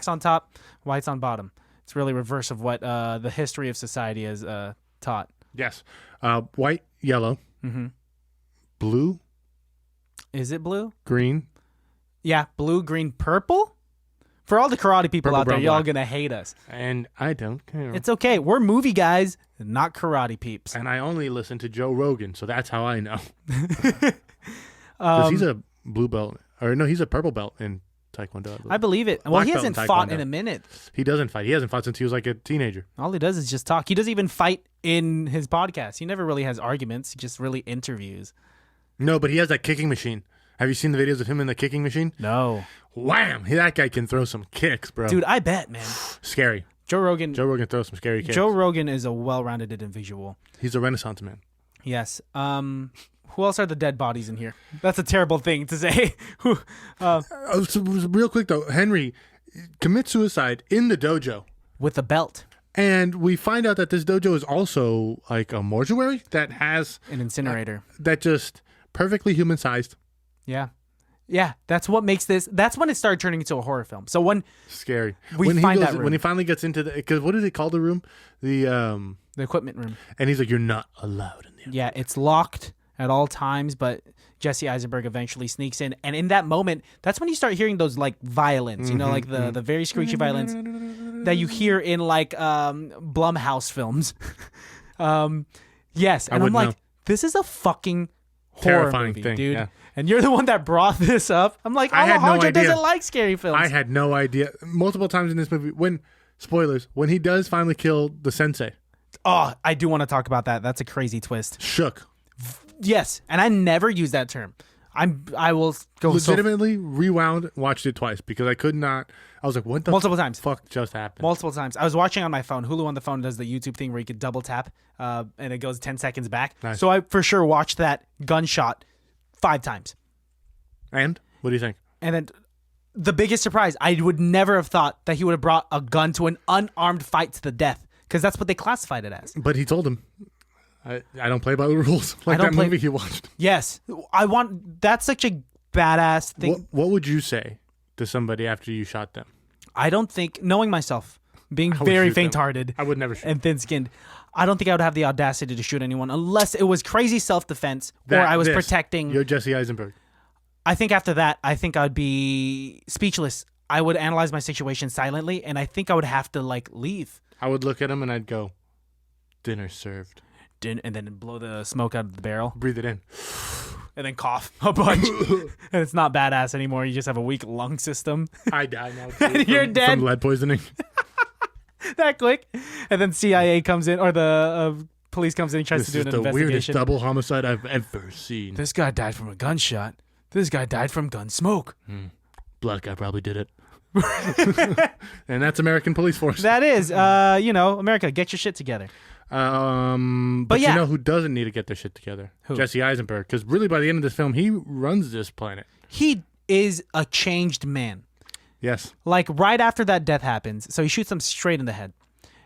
Speaker 3: on top, white's on bottom. It's really reverse of what the history of society has taught.
Speaker 2: Yes. White, yellow, blue.
Speaker 3: Is it blue?
Speaker 2: Green.
Speaker 3: Yeah, blue, green, purple. For all the karate people
Speaker 2: Purple,
Speaker 3: out there,
Speaker 2: brown,
Speaker 3: y'all
Speaker 2: black.
Speaker 3: gonna hate us.
Speaker 2: And I don't care.
Speaker 3: It's okay. We're movie guys, not karate peeps.
Speaker 2: And I only listen to Joe Rogan, so that's how I know. Because he's a blue belt. Or no, he's a purple belt in Taekwondo.
Speaker 3: I believe it. Well,
Speaker 2: Black
Speaker 3: he
Speaker 2: belt in
Speaker 3: hasn't fought
Speaker 2: Taekwondo.
Speaker 3: in a minute.
Speaker 2: He doesn't fight. He hasn't fought since he was like a teenager.
Speaker 3: All he does is just talk. He doesn't even fight in his podcast. He never really has arguments. He just really interviews.
Speaker 2: No, but he has that kicking machine. Have you seen the videos of him in the kicking machine?
Speaker 3: No.
Speaker 2: Wham! That guy can throw some kicks, bro.
Speaker 3: Dude, I bet, man.
Speaker 2: Scary.
Speaker 3: Joe Rogan
Speaker 2: throws some scary kicks.
Speaker 3: Joe Rogan is a well-rounded individual.
Speaker 2: He's a Renaissance man.
Speaker 3: Yes. Who else are the dead bodies in here? That's a terrible thing to say.
Speaker 2: So real quick though, Henry commits suicide in the dojo.
Speaker 3: With the belt.
Speaker 2: And we find out that this dojo is also like a mortuary that has
Speaker 3: An incinerator.
Speaker 2: that just perfectly human sized.
Speaker 3: Yeah. Yeah, that's what makes this. That's when it started turning into a horror film. So when
Speaker 2: Scary.
Speaker 3: We
Speaker 2: when
Speaker 3: find
Speaker 2: he
Speaker 3: that room.
Speaker 2: when he finally gets into the, because what does he call the room?
Speaker 3: the equipment room.
Speaker 2: And he's like, you're not allowed in there.
Speaker 3: Yeah, it's locked at all times, but Jessie Eisenberg eventually sneaks in, and in that moment, that's when you start hearing those like violins, you know, like the very screechy violins that you hear in like Blumhouse films. Yes, and I'm like, this is a fucking horror
Speaker 2: Terrifying
Speaker 3: movie,
Speaker 2: thing,
Speaker 3: dude.
Speaker 2: yeah.
Speaker 3: And you're the one that brought this up. I'm like, Alejandro doesn't like scary films.
Speaker 2: I had no idea. Multiple times in this movie, when he does finally kill the sensei.
Speaker 3: Oh, I do want to talk about that. That's a crazy twist.
Speaker 2: Shook.
Speaker 3: Yes, and I never use that term. I will go
Speaker 2: Legitimately rewound, watched it twice because I could not. I was like, what the
Speaker 3: multiple times.
Speaker 2: fuck just happened?
Speaker 3: Multiple times. I was watching on my phone. Hulu on the phone does the YouTube thing where you could double tap and it goes 10 seconds back.
Speaker 2: Nice.
Speaker 3: So I for sure watched that gunshot 5 times.
Speaker 2: And what do you think?
Speaker 3: And then the biggest surprise, I would never have thought that he would have brought a gun to an unarmed fight to the death because that's what they classified it as.
Speaker 2: But he told him, I don't play by the rules. Like that movie he watched.
Speaker 3: Yes. That's such a badass thing.
Speaker 2: What would you say to somebody after you shot them?
Speaker 3: I don't think, knowing myself, being
Speaker 2: would
Speaker 3: very
Speaker 2: shoot them.
Speaker 3: faint-hearted
Speaker 2: I would never shoot
Speaker 3: and thin-skinned, I don't think I would have the audacity to shoot anyone unless it was crazy self-defense or I was protecting.
Speaker 2: You're Jessie Eisenberg.
Speaker 3: I think after that, I think I'd be speechless. I would analyze my situation silently, and I think I would have to like leave.
Speaker 2: I would look at him and I'd go, dinner served.
Speaker 3: And then blow the smoke out of the barrel.
Speaker 2: Breathe it in.
Speaker 3: And then cough a bunch. And it's not badass anymore. You just have a weak lung system.
Speaker 2: I die now. Too,
Speaker 3: And you're dead.
Speaker 2: From lead poisoning.
Speaker 3: That quick. And then CIA comes in, or the police comes in and tries to do an investigation.
Speaker 2: This is the weirdest double homicide I've ever seen.
Speaker 3: This guy died from a gunshot. This guy died from gun smoke.
Speaker 2: Black guy probably did it. And that's American police force.
Speaker 3: That is, America, get your shit together.
Speaker 2: But
Speaker 3: yeah.
Speaker 2: you know who doesn't need to get their shit together?
Speaker 3: Who?
Speaker 2: Jesse Eisenberg. Because really by the end of this film, he runs this planet.
Speaker 3: He is a changed man.
Speaker 2: Yes.
Speaker 3: Like right after that death happens, so he shoots him straight in the head.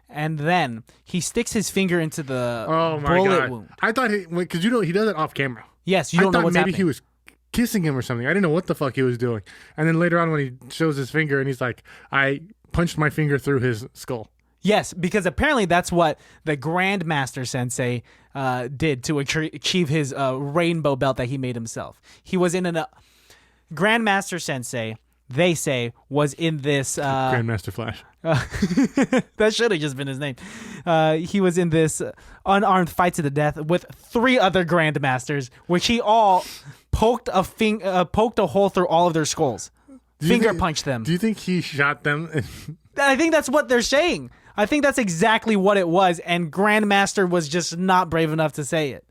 Speaker 3: And then he sticks his finger into the bullet wound.
Speaker 2: I thought because he does it off camera.
Speaker 3: Yes, you don't know what's
Speaker 2: maybe
Speaker 3: happening.
Speaker 2: he was kissing him or something. I didn't know what the fuck he was doing. And then later on when he shows his finger and he's like, I punched my finger through his skull.
Speaker 3: Yes, because apparently that's what the Grandmaster Sensei did to achieve his rainbow belt that he made himself. He was in Grandmaster Sensei, they say, was in this...
Speaker 2: Grandmaster Flash.
Speaker 3: That should have just been his name. He was in this unarmed fight to the death with 3 other grandmasters, which he all poked a hole through all of their skulls. Punched them.
Speaker 2: Do you think he shot them?
Speaker 3: I think that's what they're saying. I think that's exactly what it was, and Grandmaster was just not brave enough to say it.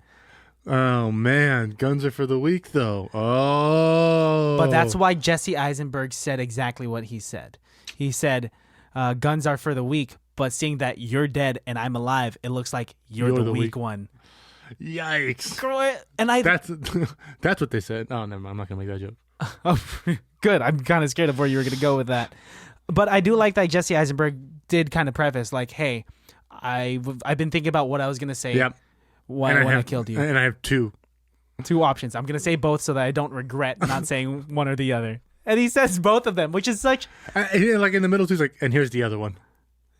Speaker 2: Oh, man. Guns are for the weak, though. Oh.
Speaker 3: But that's why Jessie Eisenberg said exactly what he said. He said, guns are for the weak, but seeing that you're dead and I'm alive, it looks like you're the weak one.
Speaker 2: Yikes.
Speaker 3: And
Speaker 2: that's what they said. Oh, never mind. I'm not going to make that joke.
Speaker 3: Oh, good. I'm kind of scared of where you were going to go with that. But I do like that Jessie Eisenberg did kind of preface, like, hey, I've been thinking about what I was going to say when I killed you.
Speaker 2: And I have 2
Speaker 3: options. I'm going to say both so that I don't regret not saying one or the other. And he says both of them, which is such...
Speaker 2: like in the middle, he's like, and here's the other one.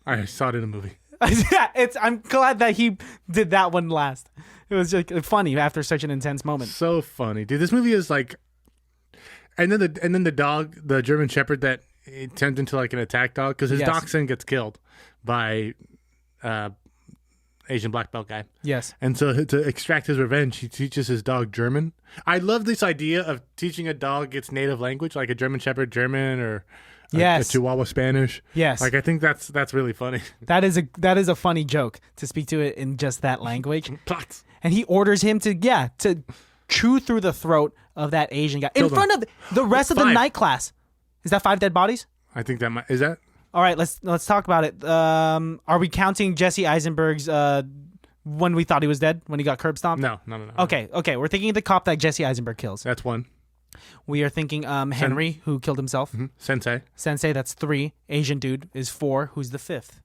Speaker 2: I saw it in a movie.
Speaker 3: I'm glad that he did that one last. It was just funny after such an intense moment.
Speaker 2: So funny. Dude, this movie is like... And then the dog, the German Shepherd that it turns into like an attack dog, because his dachshund gets killed by Asian black belt guy.
Speaker 3: Yes.
Speaker 2: And so to extract his revenge, he teaches his dog German. I love this idea of teaching a dog its native language, like a German Shepherd German or a Chihuahua Spanish.
Speaker 3: Yes.
Speaker 2: Like I think that's really funny.
Speaker 3: That is a funny joke to speak to it in just that language.
Speaker 2: Plots.
Speaker 3: And he orders him to chew through the throat of that Asian guy in front of the rest of the night class. Is that 5 dead bodies?
Speaker 2: I think that is that.
Speaker 3: All right, let's talk about it. Are we counting Jessie Eisenberg's when we thought he was dead, when he got curb stomped?
Speaker 2: No.
Speaker 3: Okay. We're thinking of the cop that Jessie Eisenberg kills.
Speaker 2: That's 1.
Speaker 3: We are thinking Henry, who killed himself.
Speaker 2: Mm-hmm.
Speaker 3: Sensei, that's 3. Asian dude is 4. Who's the 5th?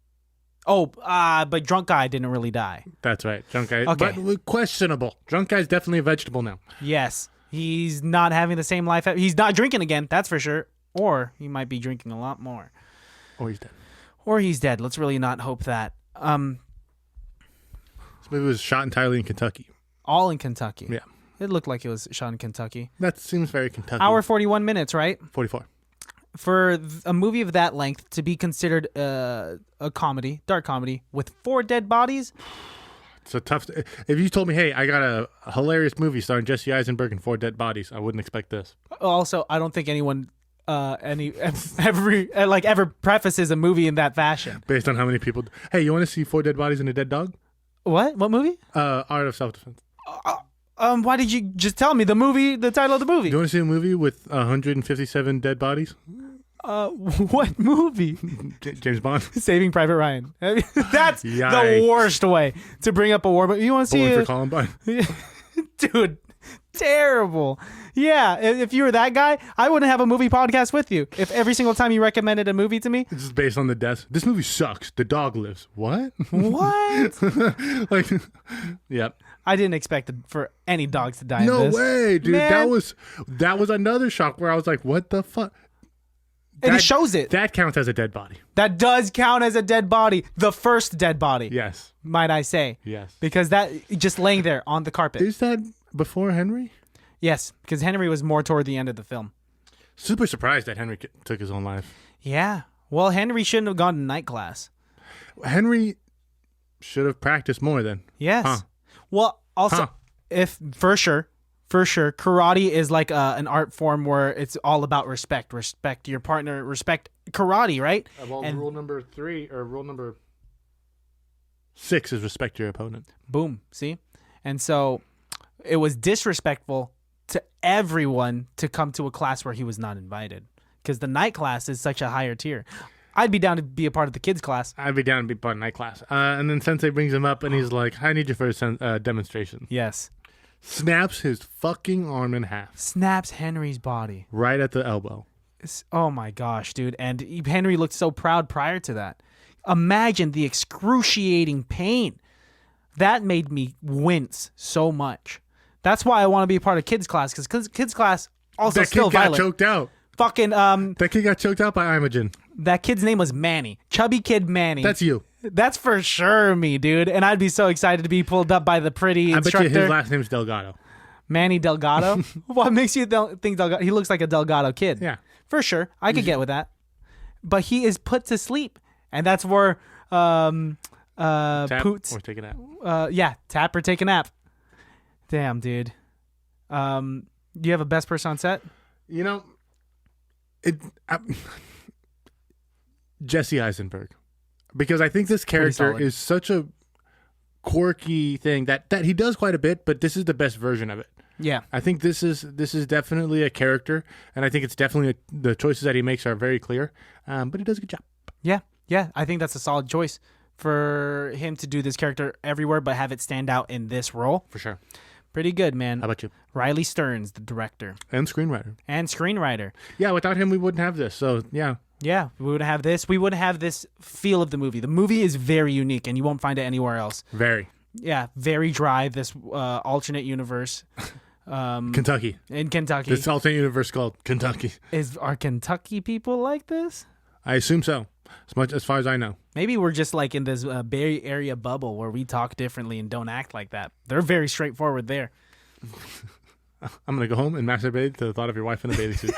Speaker 3: Oh, but drunk guy didn't really die.
Speaker 2: That's right, drunk guy.
Speaker 3: Okay.
Speaker 2: But questionable. Drunk guy's definitely a vegetable now.
Speaker 3: Yes, he's not having the same life. He's not drinking again, that's for sure. Or he might be drinking a lot more.
Speaker 2: Or he's dead.
Speaker 3: Let's really not hope that.
Speaker 2: This movie was shot entirely in Kentucky.
Speaker 3: All in Kentucky.
Speaker 2: Yeah.
Speaker 3: It looked like it was shot in Kentucky.
Speaker 2: That seems very Kentucky.
Speaker 3: Hour 41 minutes, right?
Speaker 2: 44.
Speaker 3: For a movie of that length to be considered a comedy, dark comedy, with 4 dead bodies.
Speaker 2: It's a tough... If you told me, hey, I got a hilarious movie starring Jessie Eisenberg and 4 dead bodies, I wouldn't expect this.
Speaker 3: Also, I don't think anyone... ever prefaces a movie in that fashion.
Speaker 2: Based on how many people... Hey, you want to see 4 dead bodies and a dead dog?
Speaker 3: What movie?
Speaker 2: Art of Self-Defense.
Speaker 3: Why did you just tell me the title of the movie?
Speaker 2: Do you want to see a movie with 157 dead bodies?
Speaker 3: What movie?
Speaker 2: James Bond.
Speaker 3: Saving Private Ryan. That's the worst way to bring up a war. But you want to see
Speaker 2: Bowling for Columbine.
Speaker 3: Dude, terrible. Yeah, if you were that guy, I wouldn't have a movie podcast with you. If every single time you recommended a movie to me,
Speaker 2: it's just based on the deaths. This movie sucks. The dog lives. What? Like, yep.
Speaker 3: I didn't expect for any dogs to die.
Speaker 2: No
Speaker 3: in this.
Speaker 2: way, dude.
Speaker 3: Man.
Speaker 2: That was another shock where I was like, what the fuck?
Speaker 3: And it shows it.
Speaker 2: That counts as a dead body.
Speaker 3: That does count as a dead body. The first dead body.
Speaker 2: Yes.
Speaker 3: Might I say.
Speaker 2: Yes.
Speaker 3: Because that just laying there on the carpet.
Speaker 2: Is that before Henry?
Speaker 3: Yes, because Henry was more toward the end of the film.
Speaker 2: Super surprised that Henry took his own life.
Speaker 3: Yeah. Well, Henry shouldn't have gone to night class.
Speaker 2: Henry should have practiced more then.
Speaker 3: Yes. Huh. Well, also, if for sure, karate is like an art form where it's all about respect. Respect your partner. Respect karate, right?
Speaker 2: Well, rule number 3 or rule number 6 is respect your opponent.
Speaker 3: Boom. See? And so it was disrespectful to everyone to come to a class where he was not invited, because the night class is such a higher tier. I'd be down to be a part of the kids class.
Speaker 2: I'd be down to be part of night class. And then Sensei brings him up and he's like, I need you for a demonstration.
Speaker 3: Yes.
Speaker 2: Snaps his fucking arm in half.
Speaker 3: Snaps Henry's body.
Speaker 2: Right at the elbow.
Speaker 3: Oh my gosh, dude. And Henry looked so proud prior to that. Imagine the excruciating pain. That made me wince so much. That's why I want to be a part of kids class, because kids class also still violent.
Speaker 2: That kid got choked out.
Speaker 3: Fucking
Speaker 2: that kid got choked out by Imogen.
Speaker 3: That kid's name was Manny. Chubby kid Manny.
Speaker 2: That's you.
Speaker 3: That's for sure me, dude. And I'd be so excited to be pulled up by the pretty instructor.
Speaker 2: I bet you his last name's Delgado.
Speaker 3: Manny Delgado? What makes you think Delgado? He looks like a Delgado kid.
Speaker 2: Yeah.
Speaker 3: For sure. I could get with that. But he is put to sleep. And that's where
Speaker 2: Tap
Speaker 3: Poots.
Speaker 2: or take a nap.
Speaker 3: Tap or take a nap. Damn, dude. Do you have a best person on set?
Speaker 2: You know, Jessie Eisenberg, because I think this character is such a quirky thing that he does quite a bit, but this is the best version of it.
Speaker 3: Yeah,
Speaker 2: I think this is definitely a character, and I think it's definitely the choices that he makes are very clear. But he does a good job.
Speaker 3: Yeah. I think that's a solid choice for him to do this character everywhere, but have it stand out in this role.
Speaker 2: For sure.
Speaker 3: Pretty good, man.
Speaker 2: How about you?
Speaker 3: Riley Stearns, the director
Speaker 2: And screenwriter. Yeah, without him, we wouldn't have this. So, yeah.
Speaker 3: Yeah, we wouldn't have this. We wouldn't have this feel of the movie. The movie is very unique, and you won't find it anywhere else.
Speaker 2: Very.
Speaker 3: Yeah, very dry, this alternate universe.
Speaker 2: Kentucky.
Speaker 3: In Kentucky.
Speaker 2: This alternate universe called Kentucky.
Speaker 3: Are Kentucky people like this?
Speaker 2: I assume so. As far as I know.
Speaker 3: Maybe we're just like in this Bay Area bubble where we talk differently and don't act like that. They're very straightforward there.
Speaker 2: I'm going to go home and masturbate to the thought of your wife in a bathing suit.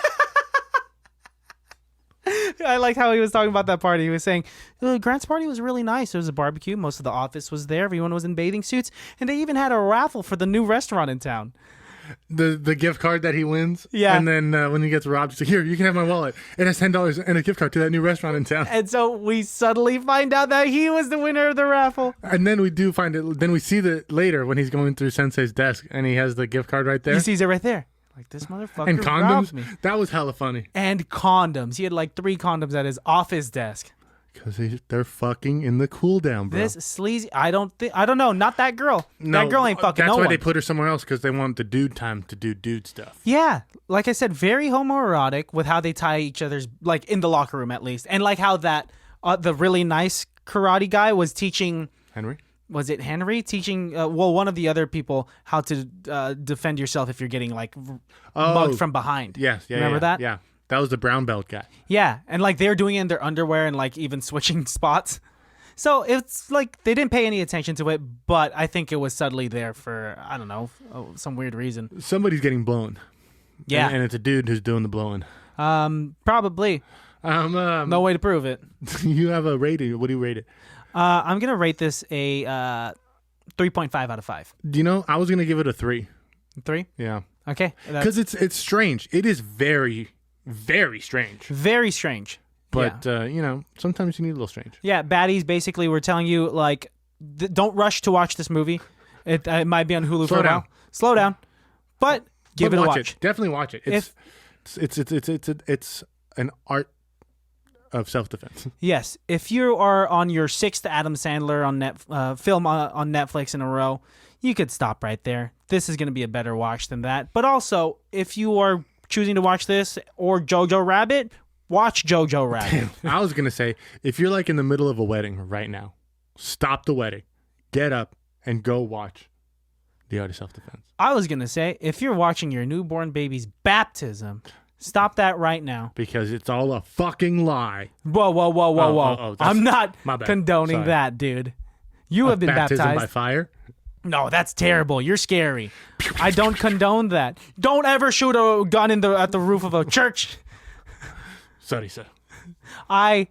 Speaker 3: I liked how he was talking about that party. He was saying, Grant's party was really nice. There was a barbecue. Most of the office was there. Everyone was in bathing suits. And they even had a raffle for the new restaurant in town.
Speaker 2: The gift card that he wins.
Speaker 3: Yeah.
Speaker 2: And then when he gets robbed, he's like, here, you can have my wallet. It has $10 and a gift card to that new restaurant in town.
Speaker 3: And so we suddenly find out that he was the winner of the raffle.
Speaker 2: And then we do find it. Then we see that later when he's going through Sensei's desk and he has the gift card right there.
Speaker 3: He sees it right there. Like, this motherfucker
Speaker 2: And
Speaker 3: robbed me.
Speaker 2: condoms. That was hella funny.
Speaker 3: And condoms. He had like 3 condoms at his office desk.
Speaker 2: Because they're fucking in the cool down, bro.
Speaker 3: This sleazy. I don't know. Not that girl.
Speaker 2: No,
Speaker 3: that girl ain't fucking
Speaker 2: that's
Speaker 3: no
Speaker 2: why
Speaker 3: one.
Speaker 2: they put her somewhere else, because they want the dude time to do dude stuff.
Speaker 3: Yeah, like I said, very homoerotic with how they tie each other's, like in the locker room at least, and like how that the really nice karate guy was teaching.
Speaker 2: Henry?
Speaker 3: Was it Henry teaching? One of the other people how to defend yourself if you're getting like mugged from behind.
Speaker 2: Yes, yeah.
Speaker 3: Remember that?
Speaker 2: Yeah, that was the brown belt guy.
Speaker 3: Yeah, and like they're doing it in their underwear and like even switching spots. So it's like they didn't pay any attention to it, but I think it was subtly there for, I don't know, some weird reason.
Speaker 2: Somebody's getting blown.
Speaker 3: Yeah.
Speaker 2: And it's a dude who's doing the blowing.
Speaker 3: Probably. No way to prove it.
Speaker 2: You have a rating. What do you rate it?
Speaker 3: I'm going to rate this a 3.5 out of 5.
Speaker 2: Do you know, I was going to give it a 3.
Speaker 3: 3?
Speaker 2: Yeah.
Speaker 3: Okay.
Speaker 2: Because it's strange. It is very, very strange.
Speaker 3: Very strange.
Speaker 2: But, sometimes you need a little strange.
Speaker 3: Yeah, Baddies basically were telling you, like, don't rush to watch this movie. It might be on Hulu for a while. Slow down. But give it a watch.
Speaker 2: Definitely watch it. It's an art of self-defense.
Speaker 3: Yes. If you are on your 6th Adam Sandler on film on Netflix in a row, you could stop right there. This is going to be a better watch than that. But also, if you are choosing to watch this or Jojo Rabbit, watch Jojo Rabbit.
Speaker 2: I was going to say, if you're like in the middle of a wedding right now, stop the wedding, get up, and go watch The Art of Self-Defense.
Speaker 3: I was going to say, if you're watching your newborn baby's baptism, stop that right now.
Speaker 2: Because it's all a fucking lie.
Speaker 3: Whoa.
Speaker 2: Oh,
Speaker 3: I'm not
Speaker 2: my bad.
Speaker 3: condoning
Speaker 2: Sorry.
Speaker 3: that, dude. You have been
Speaker 2: baptism
Speaker 3: baptized.
Speaker 2: by fire?
Speaker 3: No, that's terrible. You're scary. I don't condone that. Don't ever shoot a gun at the roof of a church.
Speaker 2: Sorry, sir.
Speaker 3: I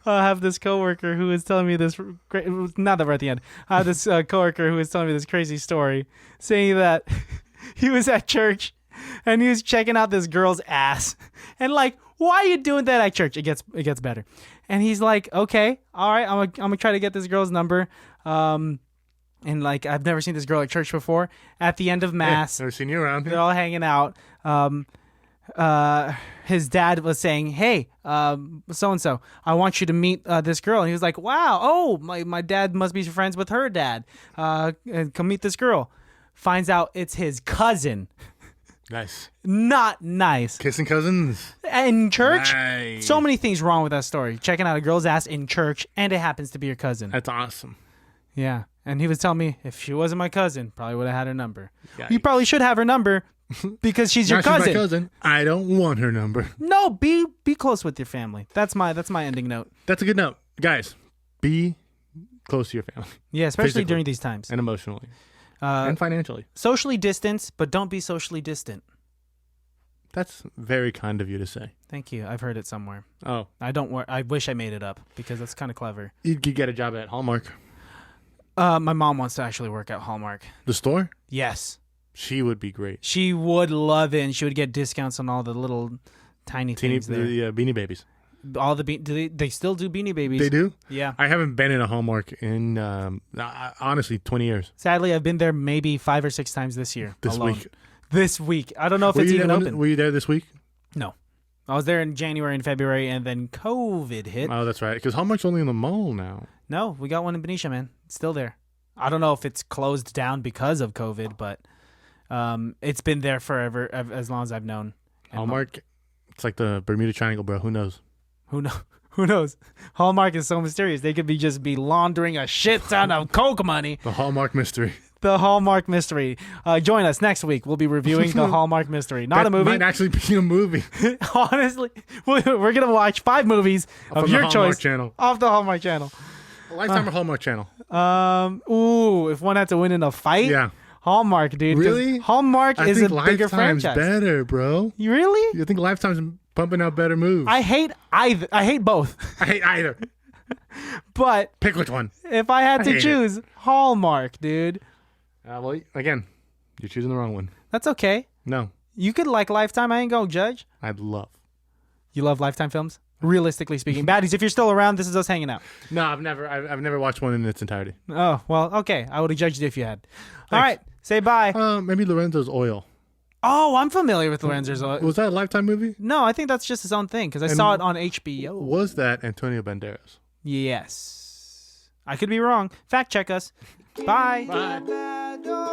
Speaker 3: have this coworker who is telling me this. Not that we're at the end. I have this coworker who is telling me this crazy story, saying that he was at church and he was checking out this girl's ass, and like, why are you doing that at church? It gets better, and he's like, okay, all right, I'm gonna try to get this girl's number. And like, I've never seen this girl at church before. At the end of mass,
Speaker 2: Never seen you around
Speaker 3: they're
Speaker 2: here.
Speaker 3: all hanging out. His dad was saying, hey, so-and-so, I want you to meet this girl. And he was like, wow, oh, my dad must be friends with her dad. And come meet this girl. Finds out it's his cousin.
Speaker 2: Nice.
Speaker 3: Not nice.
Speaker 2: Kissing cousins?
Speaker 3: In church?
Speaker 2: Nice.
Speaker 3: So many things wrong with that story. Checking out a girl's ass in church, and it happens to be your cousin.
Speaker 2: That's awesome.
Speaker 3: Yeah. And he was telling me, if she wasn't my cousin, probably would have had her number.
Speaker 2: Yikes.
Speaker 3: You probably should have her number because she's your
Speaker 2: Now
Speaker 3: cousin.
Speaker 2: she's my cousin. I don't want her number.
Speaker 3: No, be close with your family. That's my ending note.
Speaker 2: That's a good note. Guys, be close to your family.
Speaker 3: Yeah, especially
Speaker 2: Physically.
Speaker 3: during these times.
Speaker 2: And emotionally. And financially.
Speaker 3: Socially distance, but don't be socially distant.
Speaker 2: That's very kind of you to say.
Speaker 3: Thank you. I've heard it somewhere.
Speaker 2: Oh,
Speaker 3: I wish I made it up because that's kind of clever.
Speaker 2: you could get a job at Hallmark.
Speaker 3: My mom wants to actually work at Hallmark.
Speaker 2: The store?
Speaker 3: Yes.
Speaker 2: She would be great.
Speaker 3: She would love it, and she would get discounts on all the little tiny things there.
Speaker 2: The Beanie Babies.
Speaker 3: All the they still do Beanie Babies.
Speaker 2: They do?
Speaker 3: Yeah.
Speaker 2: I haven't been in a Hallmark in, honestly, 20 years.
Speaker 3: Sadly, I've been there maybe 5 or 6 times this year.
Speaker 2: This
Speaker 3: alone.
Speaker 2: week.
Speaker 3: This week. I don't know if it's even open.
Speaker 2: Were you there this week?
Speaker 3: No. I was there in January and February, and then COVID hit.
Speaker 2: Oh, that's right. Because Hallmark's only in the mall now.
Speaker 3: No, we got one in Benicia, man. It's still there. I don't know if it's closed down because of COVID, but it's been there forever, as long as I've known. And
Speaker 2: Hallmark, it's like the Bermuda Triangle, bro. Who knows?
Speaker 3: Who knows? Hallmark is so mysterious. They could be laundering a shit ton of coke money.
Speaker 2: The Hallmark mystery.
Speaker 3: The Hallmark Mystery. Join us next week. We'll be reviewing the Hallmark Mystery. Not a movie.
Speaker 2: Might actually be a movie.
Speaker 3: Honestly, we're going to watch 5 movies of your choice.
Speaker 2: Channel.
Speaker 3: Off the Hallmark Channel.
Speaker 2: Lifetime or Hallmark Channel?
Speaker 3: If one had to win in a fight?
Speaker 2: Yeah.
Speaker 3: Hallmark, dude.
Speaker 2: Really?
Speaker 3: Hallmark is a bigger
Speaker 2: Lifetime's
Speaker 3: franchise.
Speaker 2: better, bro.
Speaker 3: You really?
Speaker 2: You think Lifetime's pumping out better moves?
Speaker 3: I hate either. I hate both.
Speaker 2: I hate either.
Speaker 3: But
Speaker 2: Pick which one.
Speaker 3: if I had to
Speaker 2: hate
Speaker 3: choose, Hallmark, dude.
Speaker 2: Well, again, you're choosing the wrong one.
Speaker 3: That's okay.
Speaker 2: No.
Speaker 3: You could like Lifetime. I ain't gonna judge.
Speaker 2: I'd love.
Speaker 3: You love Lifetime films? Realistically speaking. Baddies, if you're still around, this is us hanging out.
Speaker 2: No, I've never watched one in its entirety.
Speaker 3: Oh, well, okay. I would have judged you if you had. All right. Say bye.
Speaker 2: Maybe Lorenzo's Oil.
Speaker 3: Oh, I'm familiar with Lorenzo's Oil.
Speaker 2: Was that a Lifetime movie?
Speaker 3: No, I think that's just his own thing because I saw it on HBO.
Speaker 2: Was that Antonio Banderas?
Speaker 3: Yes. I could be wrong. Fact check us. Bye.
Speaker 2: Bye.